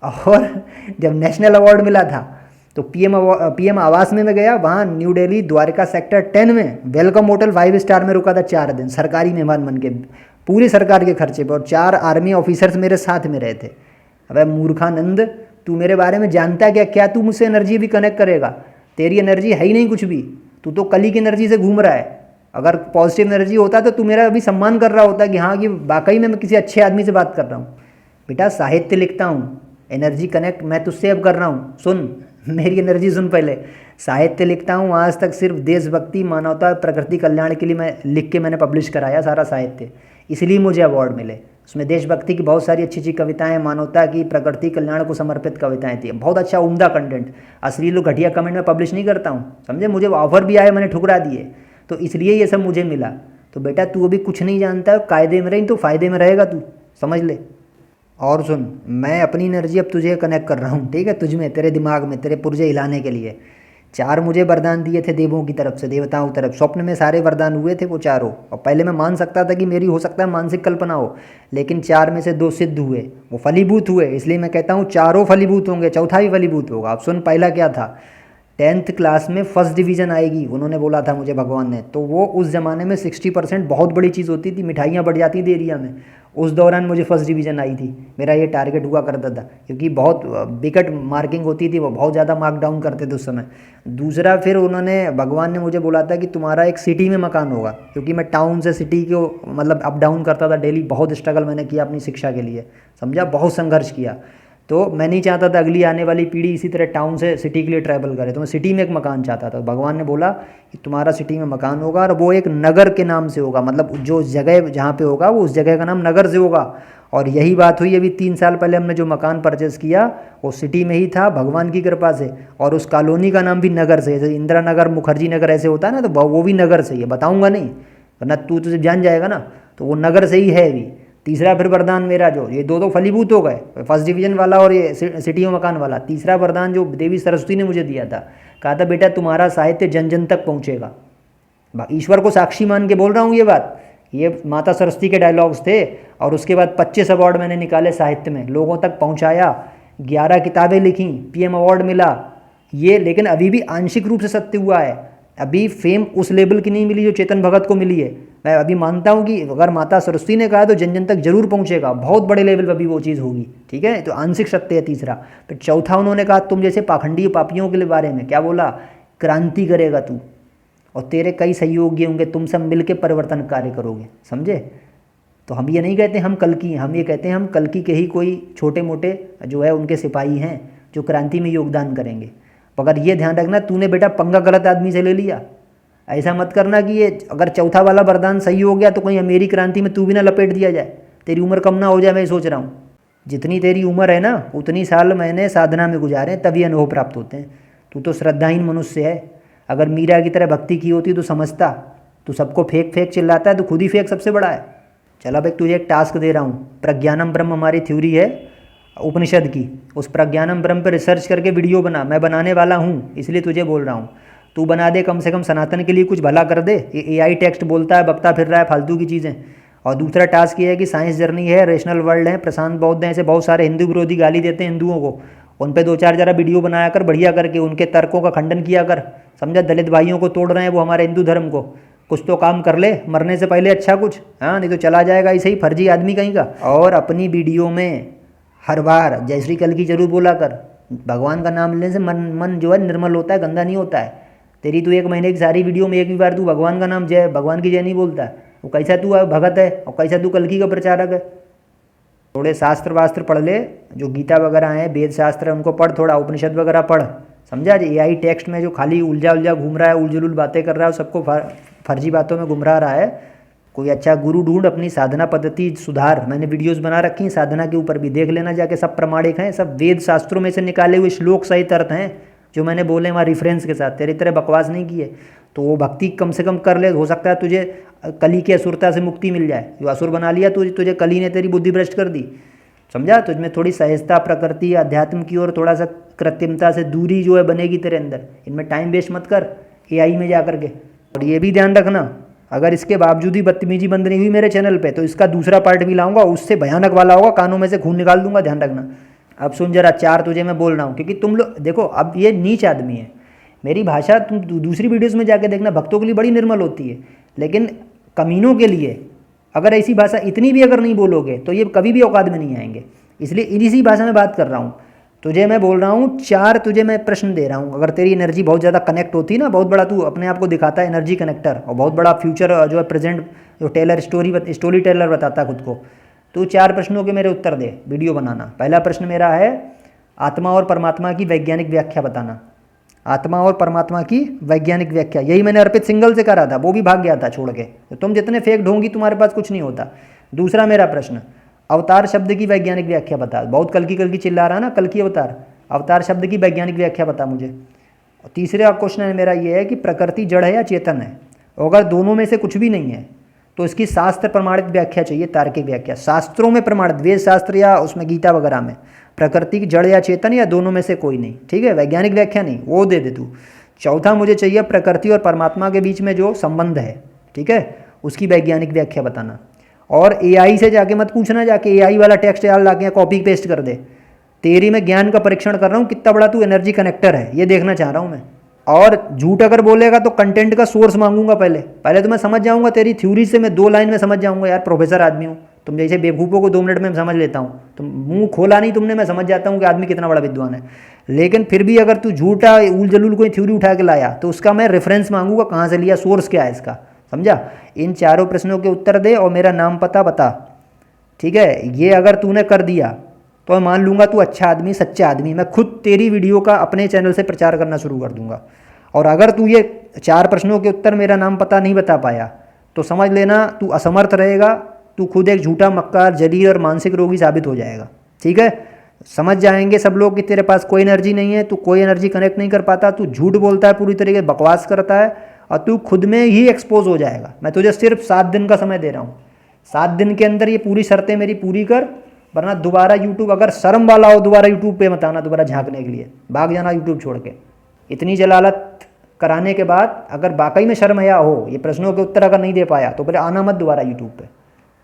और जब नेशनल अवार्ड मिला था तो पीएम आवास में मैं गया, वहाँ न्यू दिल्ली द्वारका सेक्टर 10 में वेलकम होटल 5 स्टार में रुका था 4 दिन, सरकारी मेहमान बन के, पूरी सरकार के खर्चे पर, और 4 आर्मी ऑफिसर्स मेरे साथ में रहे थे। अबे मूर्खानंद, तू मेरे बारे में जानता है क्या? क्या तू मुझसे एनर्जी भी कनेक्ट करेगा? तेरी एनर्जी है ही नहीं कुछ भी, तू तो कली की एनर्जी से घूम रहा है। अगर पॉजिटिव एनर्जी होता तो तू मेरा अभी सम्मान कर रहा होता कि हाँ कि वाकई में मैं किसी अच्छे आदमी से बात कर रहा हूँ। बेटा साहित्य लिखता हूँ, एनर्जी कनेक्ट मैं तुझसे अब कर रहा हूँ, सुन मेरी एनर्जी सुन पहले। साहित्य लिखता हूँ, आज तक सिर्फ देशभक्ति, मानवता, प्रकृति कल्याण के लिए मैं लिख के मैंने पब्लिश कराया सारा साहित्य, इसलिए मुझे अवार्ड मिले। उसमें देशभक्ति की बहुत सारी अच्छी अच्छी कविताएं, मानवता की, प्रकृति कल्याण को समर्पित कविताएं थी, बहुत अच्छा उम्दा कंटेंट। अश्लील और घटिया कमेंट में पब्लिश नहीं करता हूँ, समझे। मुझे ऑफर भी आए, मैंने ठुकरा दिए, तो इसलिए ये सब मुझे मिला। तो बेटा तू अभी कुछ नहीं जानता, कायदे में रही तो फ़ायदे में रहेगा तू, समझ ले। और सुन, मैं अपनी एनर्जी अब तुझे कनेक्ट कर रहा हूँ, ठीक है, तुझ में, तेरे दिमाग में, तेरे पुर्जे हिलाने के लिए। 4 मुझे वरदान दिए थे देवों की तरफ से, देवताओं की तरफ, स्वप्न में सारे वरदान हुए थे वो चारों। और पहले मैं मान सकता था कि मेरी हो सकता है मानसिक कल्पना हो, लेकिन 4 में से 2 सिद्ध हुए, वो फलीभूत हुए। इसलिए मैं कहता हूँ चारों फलीभूत होंगे, चौथा भी फलीभूत होगा। अब सुन, पहला क्या था, 10th क्लास में फर्स्ट डिवीज़न आएगी, उन्होंने बोला था मुझे भगवान ने। तो वो उस ज़माने में 60% बहुत बड़ी चीज़ होती थी, मिठाइयाँ बढ़ जाती थी एरिया में। उस दौरान मुझे फर्स्ट डिवीज़न आई थी, मेरा ये टारगेट हुआ करता था, क्योंकि बहुत विकट मार्किंग होती थी, वो बहुत ज़्यादा मार्क डाउन करते थे उस समय। दूसरा, फिर उन्होंने, भगवान ने मुझे बोला था कि तुम्हारा एक सिटी में मकान होगा, क्योंकि मैं टाउन से सिटी को मतलब अप डाउन करता था डेली। बहुत स्ट्रगल मैंने किया अपनी शिक्षा के लिए, समझा, बहुत संघर्ष किया। तो मैं नहीं चाहता था अगली आने वाली पीढ़ी इसी तरह टाउन से सिटी के लिए ट्रैवल करे, तो मैं सिटी में एक मकान चाहता था। भगवान ने बोला कि तुम्हारा सिटी में मकान होगा, और वो एक नगर के नाम से होगा, मतलब जो जगह जहाँ पे होगा वो उस जगह का नाम नगर से होगा। और यही बात हुई अभी 3 साल पहले हमने जो मकान परचेज़ किया वो सिटी में ही था, भगवान की कृपा से। और उस कॉलोनी का नाम भी नगर से, जैसे इंदिरा नगर, मुखर्जी नगर ऐसे होता है ना, तो वो भी नगर से ही है। बताऊँगा नहीं, वरना तू तुझे जान जाएगा ना, तो वो नगर से ही है अभी। तीसरा फिर वरदान मेरा, जो ये दो फलीभूत हो गए, फर्स्ट डिवीज़न वाला और ये सिटी में मकान वाला। तीसरा वरदान जो देवी सरस्वती ने मुझे दिया था, कहा था बेटा तुम्हारा साहित्य जन जन तक पहुँचेगा। ईश्वर को साक्षी मान के बोल रहा हूँ ये बात, ये माता सरस्वती के डायलॉग्स थे। और उसके बाद 25 अवार्ड मैंने निकाले साहित्य में, लोगों तक पहुँचाया, 11 किताबें लिखी, पीएम अवार्ड मिला ये। लेकिन अभी भी आंशिक रूप से सत्य हुआ है, अभी फेम उस लेवल की नहीं मिली जो चेतन भगत को मिली है। मैं अभी मानता हूँ कि अगर माता सरस्वती ने कहा तो जन जन तक जरूर पहुँचेगा, बहुत बड़े लेवल पर भी वो चीज़ होगी, ठीक है। तो आंशिक सत्य है तीसरा। फिर चौथा उन्होंने कहा तुम जैसे पाखंडी पापियों के बारे में क्या बोला, क्रांति करेगा तू, और तेरे कई सहयोगी होंगे, तुम सब मिल के परिवर्तन कार्य करोगे, समझे। तो हम ये नहीं कहते हम कल्कि हैं, हम ये कहते हैं हम कल्कि के ही कोई छोटे मोटे जो है उनके सिपाही हैं जो क्रांति में योगदान करेंगे। मगर ये ध्यान रखना, तूने बेटा पंगा गलत आदमी से ले लिया। ऐसा मत करना कि ये अगर चौथा वाला वरदान सही हो गया तो कहीं मेरी क्रांति में तू भी ना लपेट दिया जाए, तेरी उम्र कम ना हो जाए। मैं सोच रहा हूँ जितनी तेरी उम्र है ना, उतनी साल मैंने साधना में गुजारे, तभी अनुभव प्राप्त होते हैं। तू तो श्रद्धाहीन मनुष्य है। अगर मीरा की तरह भक्ति की होती तो समझता, तू सबको फेंक फेंक चिल्लाता है, तो खुद ही फेंक सबसे बड़ा है। चला भाई, तुझे एक टास्क दे रहा हूँ, प्रज्ञानम ब्रह्म हमारी थ्योरी है उपनिषद की, उस प्रज्ञानम ब्रह्म पर रिसर्च करके वीडियो बना। मैं बनाने वाला हूँ, इसलिए तुझे बोल रहा हूँ, तू बना दे, कम से कम सनातन के लिए कुछ भला कर दे। ये एआई टेक्स्ट बोलता है, बकता फिर रहा है फालतू की चीज़ें। और दूसरा टास्क ये है कि साइंस जर्नी है, रेशनल वर्ल्ड है, प्रशांत बौद्ध हैं, ऐसे बहुत सारे हिंदू विरोधी गाली देते हैं हिंदुओं को, उन पे 2-4 जरा वीडियो बनाया कर बढ़िया करके, उनके तर्कों का खंडन किया कर, समझा। दलित भाइयों को तोड़ रहे हैं वो हमारे हिंदू धर्म को, कुछ तो काम कर ले मरने से पहले, अच्छा कुछ, हाँ, नहीं तो चला जाएगा ऐसे ही फर्जी आदमी कहीं का। और अपनी वीडियो में हर बार जय श्री कल की जरूर बोला कर। भगवान का नाम लेने से मन जो है निर्मल होता है, गंदा नहीं होता है। तेरी तो 1 महीने की सारी वीडियो में एक भी बार तू भगवान का नाम जय, भगवान की जय नहीं बोलता है, वो कैसा तू भगत है और कैसा तू कल्कि का प्रचारक है। थोड़े शास्त्र वास्त्र पढ़ ले, जो गीता वगैरह हैं, वेद शास्त्र है, उनको पढ़, थोड़ा उपनिषद वगैरह पढ़, समझा। एआई टेक्स्ट में जो खाली उलझा घूम रहा है, उलझुल बातें कर रहा है, सबको फर्जी बातों में गुमराह रहा है। कोई अच्छा गुरु ढूंढ, अपनी साधना पद्धति सुधार। मैंने वीडियोस बना रखी हैं साधना के ऊपर भी, देख लेना जाके, सब प्रमाणिक हैं, सब वेद शास्त्रों में से निकाले हुए श्लोक सहित अर्थ हैं जो मैंने बोले वहाँ रेफरेंस के साथ। तेरी तरह बकवास नहीं किए, तो वो भक्ति कम से कम कर ले, हो सकता है तुझे कली की असुरता से मुक्ति मिल जाए। जो असुर बना लिया तुझे कली ने, तेरी बुद्धि भ्रष्ट कर दी। समझा? तो इसमें थोड़ी सहजता, प्रकृति, अध्यात्म की ओर थोड़ा सा कृत्रिमता से दूरी जो है बनेगी तेरे अंदर। इनमें टाइम वेस्ट मत कर एआई में जा करके। और ये भी ध्यान रखना, अगर इसके बावजूद ही बदतमीजी बंद नहीं हुई मेरे चैनल पे तो इसका दूसरा पार्ट भी लाऊंगा, उससे भयानक वाला होगा, कानों में से खून निकाल दूंगा, ध्यान रखना। अब सुन जरा, 4 तुझे मैं बोल रहा हूँ, क्योंकि तुम लोग देखो, अब ये नीच आदमी है। मेरी भाषा तुम दूसरी वीडियोज़ में जाके देखना, भक्तों के लिए बड़ी निर्मल होती है, लेकिन कमीनों के लिए अगर ऐसी भाषा इतनी भी अगर नहीं बोलोगे तो ये कभी भी औकात में नहीं आएंगे। इसलिए इसी भाषा में बात कर रहा हूँ। तुझे मैं बोल रहा हूँ, 4 तुझे मैं प्रश्न दे रहा हूँ। अगर तेरी एनर्जी बहुत ज़्यादा कनेक्ट होती है ना, बहुत बड़ा तू अपने आप को दिखाता है एनर्जी कनेक्टर, और बहुत बड़ा फ्यूचर जो है प्रेजेंट जो स्टोरी टेलर बताता है खुद को, तो 4 प्रश्नों के मेरे उत्तर दे, वीडियो बनाना। पहला प्रश्न मेरा है, आत्मा और परमात्मा की वैज्ञानिक व्याख्या बताना। आत्मा और परमात्मा की वैज्ञानिक व्याख्या, यही मैंने अर्पित सिंगल से करा था, वो भी भाग गया था छोड़ के। तो तुम जितने फेक ढोंगी तुम्हारे पास कुछ नहीं होता। दूसरा मेरा प्रश्न, अवतार शब्द की वैज्ञानिक व्याख्या बता। बहुत कल की चिल्ला रहा ना, कल की अवतार, अवतार शब्द की वैज्ञानिक व्याख्या बता मुझे। और तीसरा क्वेश्चन मेरा ये है कि प्रकृति जड़ है या चेतन है, और अगर दोनों में से कुछ भी नहीं है तो इसकी शास्त्र प्रमाणित व्याख्या चाहिए, तार्किक व्याख्या, शास्त्रों में प्रमाणित, वेद शास्त्र या उसमें गीता वगैरह में, प्रकृति की जड़ या चेतन या दोनों में से कोई नहीं, ठीक है, वैज्ञानिक व्याख्या नहीं, वो दे दे तू। चौथा मुझे चाहिए प्रकृति और परमात्मा के बीच में जो संबंध है, ठीक है, उसकी वैज्ञानिक व्याख्या बताना। और एआई से जाके मत पूछना, जाके एआई वाला टेक्स्ट यार ला के कॉपी पेस्ट कर दे। तेरी मैं ज्ञान का परीक्षण कर रहा हूँ, कितना बड़ा तू एनर्जी कनेक्टर है ये देखना चाह रहा हूँ मैं। और झूठ अगर बोलेगा तो कंटेंट का सोर्स मांगूंगा, पहले तो मैं समझ जाऊंगा तेरी थ्योरी से, मैं 2 लाइन में समझ जाऊंगा, यार प्रोफेसर आदमी हूँ, तुम जैसे बेवकूफ़ों को 2 मिनट में समझ लेता हूँ। तुम मुंह खोला नहीं तुमने, मैं समझ जाता हूँ कि आदमी कितना बड़ा विद्वान है। लेकिन फिर भी अगर तू झूठा उल जलूल कोई थ्योरी उठा के लाया तो उसका मैं रेफरेंस मांगूंगा, कहाँ से लिया, सोर्स क्या है इसका, समझा? इन 4 प्रश्नों के उत्तर दे और मेरा नाम पता बता, ठीक है? ये अगर तूने कर दिया तो मैं मान लूँगा तू अच्छा आदमी, सच्चा आदमी। मैं खुद तेरी वीडियो का अपने चैनल से प्रचार करना शुरू कर दूंगा। और अगर तू ये 4 प्रश्नों के उत्तर मेरा नाम पता नहीं बता पाया तो समझ लेना तू असमर्थ रहेगा, तू खुद एक झूठा, मक्कार, जलील और मानसिक रोगी साबित हो जाएगा, ठीक है? समझ जाएंगे सब लोग कि तेरे पास कोई एनर्जी नहीं है, तू कोई एनर्जी कनेक्ट नहीं कर पाता, तू झूठ बोलता है, पूरी तरीके बकवास करता है, और तू खुद में ही एक्सपोज हो जाएगा। मैं तुझे सिर्फ 7 दिन का समय दे रहा हूँ, 7 दिन के अंदर ये पूरी शर्तें मेरी पूरी कर, वरना दोबारा यूट्यूब, अगर शर्म वाला हो दोबारा यूट्यूब पे मत आना, दोबारा झांकने के लिए भाग जाना यूट्यूब छोड़ के। इतनी जलालत कराने के बाद अगर वाकई में शर्म आया हो, ये प्रश्नों के उत्तर अगर नहीं दे पाया तो फिर आना मत दोबारा यूट्यूब पे,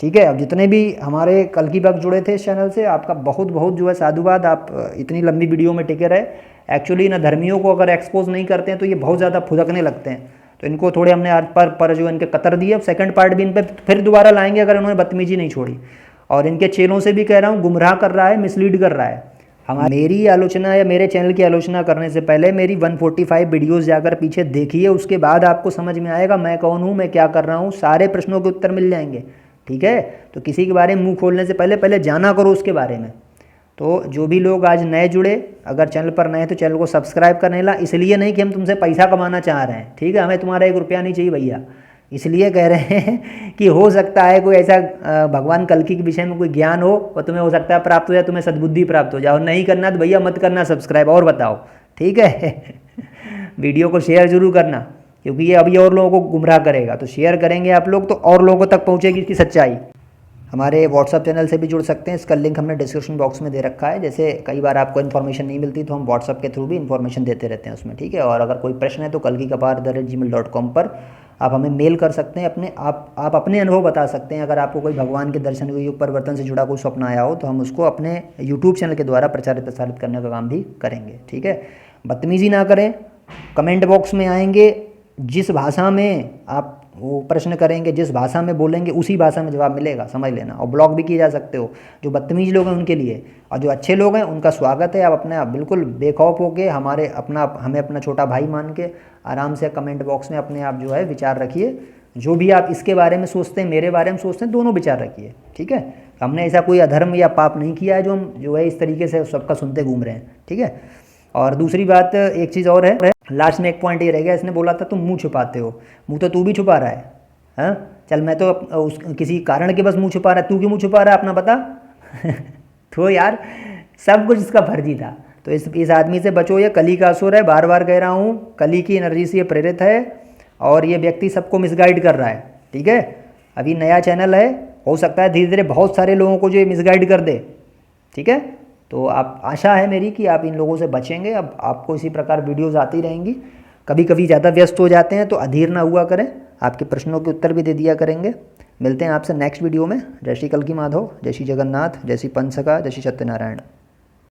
ठीक है? अब जितने भी हमारे कल की वक्त जुड़े थे इस चैनल से, आपका बहुत बहुत जो है साधुवाद, आप इतनी लंबी वीडियो में टिके रहे। एक्चुअली ना धर्मियों को अगर एक्सपोज नहीं करते हैं तो ये बहुत ज़्यादा फुदकने लगते हैं, तो इनको थोड़े हमने आज पर जो इनके कतर दिए। अब सेकंड पार्ट भी इन पर फिर दोबारा लाएंगे अगर उन्होंने बदतमीजी नहीं छोड़ी। और इनके चेलों से भी कह रहा हूँ, गुमराह कर रहा है, मिसलीड कर रहा है। मेरी आलोचना या मेरे चैनल की आलोचना करने से पहले मेरी 145 वीडियोस जाकर पीछे देखिए, उसके बाद आपको समझ में आएगा मैं कौन हूँ, मैं क्या कर रहा हूँ, सारे प्रश्नों के उत्तर मिल जाएंगे, ठीक है? तो किसी के बारे में मुंह खोलने से पहले जाना करो उसके बारे में। तो जो भी लोग आज नए जुड़े, अगर चैनल पर नए तो चैनल को सब्सक्राइब करने ला, इसलिए नहीं कि हम तुमसे पैसा कमाना चाह रहे हैं, ठीक है? हमें तुम्हारा 1 रुपया नहीं चाहिए भैया, इसलिए कह रहे हैं कि हो सकता है कोई ऐसा भगवान कल्कि के विषय में कोई ज्ञान हो और तुम्हें हो सकता है प्राप्त हो जाए, तुम्हें सद्बुद्धि प्राप्त हो जाओ। नहीं करना तो भैया मत करना सब्सक्राइब, और बताओ, ठीक है? वीडियो को शेयर जरूर करना, क्योंकि ये अभी और लोगों को गुमराह करेगा। तो शेयर करेंगे आप लोग तो और लोगों तक पहुँचेगी इसकी सच्चाई। हमारे व्हाट्सअप चैनल से भी जुड़ सकते हैं, इसका लिंक हमने डिस्क्रिप्शन बॉक्स में दे रखा है। जैसे कई बार आपको इन्फॉर्मेशन नहीं मिलती तो हम व्हाट्सअप के थ्रू भी इन्फॉर्मेशन देते रहते हैं उसमें, ठीक है? और अगर कोई प्रश्न है तो kalkikapaar@gmail.com पर आप हमें मेल कर सकते हैं, आप अपने अनुभव बता सकते हैं। अगर आपको कोई भगवान के दर्शन, युग परिवर्तन से जुड़ा कोई स्वप्न आया हो तो हम उसको अपने यूट्यूब चैनल के द्वारा प्रसारित करने का काम भी करेंगे, ठीक है? बदतमीजी ना करें, कमेंट बॉक्स में आएंगे, जिस भाषा में आप वो प्रश्न करेंगे, जिस भाषा में बोलेंगे उसी भाषा में जवाब मिलेगा, समझ लेना। और ब्लॉक भी किए जा सकते हो, जो बदतमीज लोग हैं उनके लिए, और जो अच्छे लोग हैं उनका स्वागत है। आप अपने आप बिल्कुल बेखौफ होके हमें अपना छोटा भाई मान के आराम से कमेंट बॉक्स में अपने आप जो है विचार रखिए। जो भी आप इसके बारे में सोचते हैं, मेरे बारे में सोचते हैं, दोनों विचार रखिए, ठीक है? हमने ऐसा कोई अधर्म या पाप नहीं किया है जो हम जो है इस तरीके से सबका सुनते घूम रहे हैं, ठीक है? और दूसरी बात, एक चीज़ और है, लास्ट में एक पॉइंट ये रह गया, इसने बोला था तुम मुंह छुपाते हो, मुंह तो तू भी छुपा रहा है, हाँ? चल मैं तो किसी कारण के बस मुंह छुपा रहा है, तू क्यों मुंह छुपा रहा है अपना बता? तो यार सब कुछ इसका फर्जी था। तो इस आदमी से बचो, ये कली का असुर है, बार बार कह रहा हूँ, कली की एनर्जी से ये प्रेरित है और ये व्यक्ति सबको मिसगाइड कर रहा है, ठीक है? अभी नया चैनल है, हो सकता है धीरे धीरे बहुत सारे लोगों को जो ये मिसगाइड कर दे, ठीक है, तो आप आशा है मेरी कि आप इन लोगों से बचेंगे। अब आपको इसी प्रकार वीडियोज़ आती रहेंगी। कभी कभी ज़्यादा व्यस्त हो जाते हैं तो अधीर ना हुआ करें, आपके प्रश्नों के उत्तर भी दे दिया करेंगे। मिलते हैं आपसे नेक्स्ट वीडियो में। जय श्री कल्की माधव, जय श्री जगन्नाथ, जय श्री पंचसखा, जय श्री सत्यनारायण।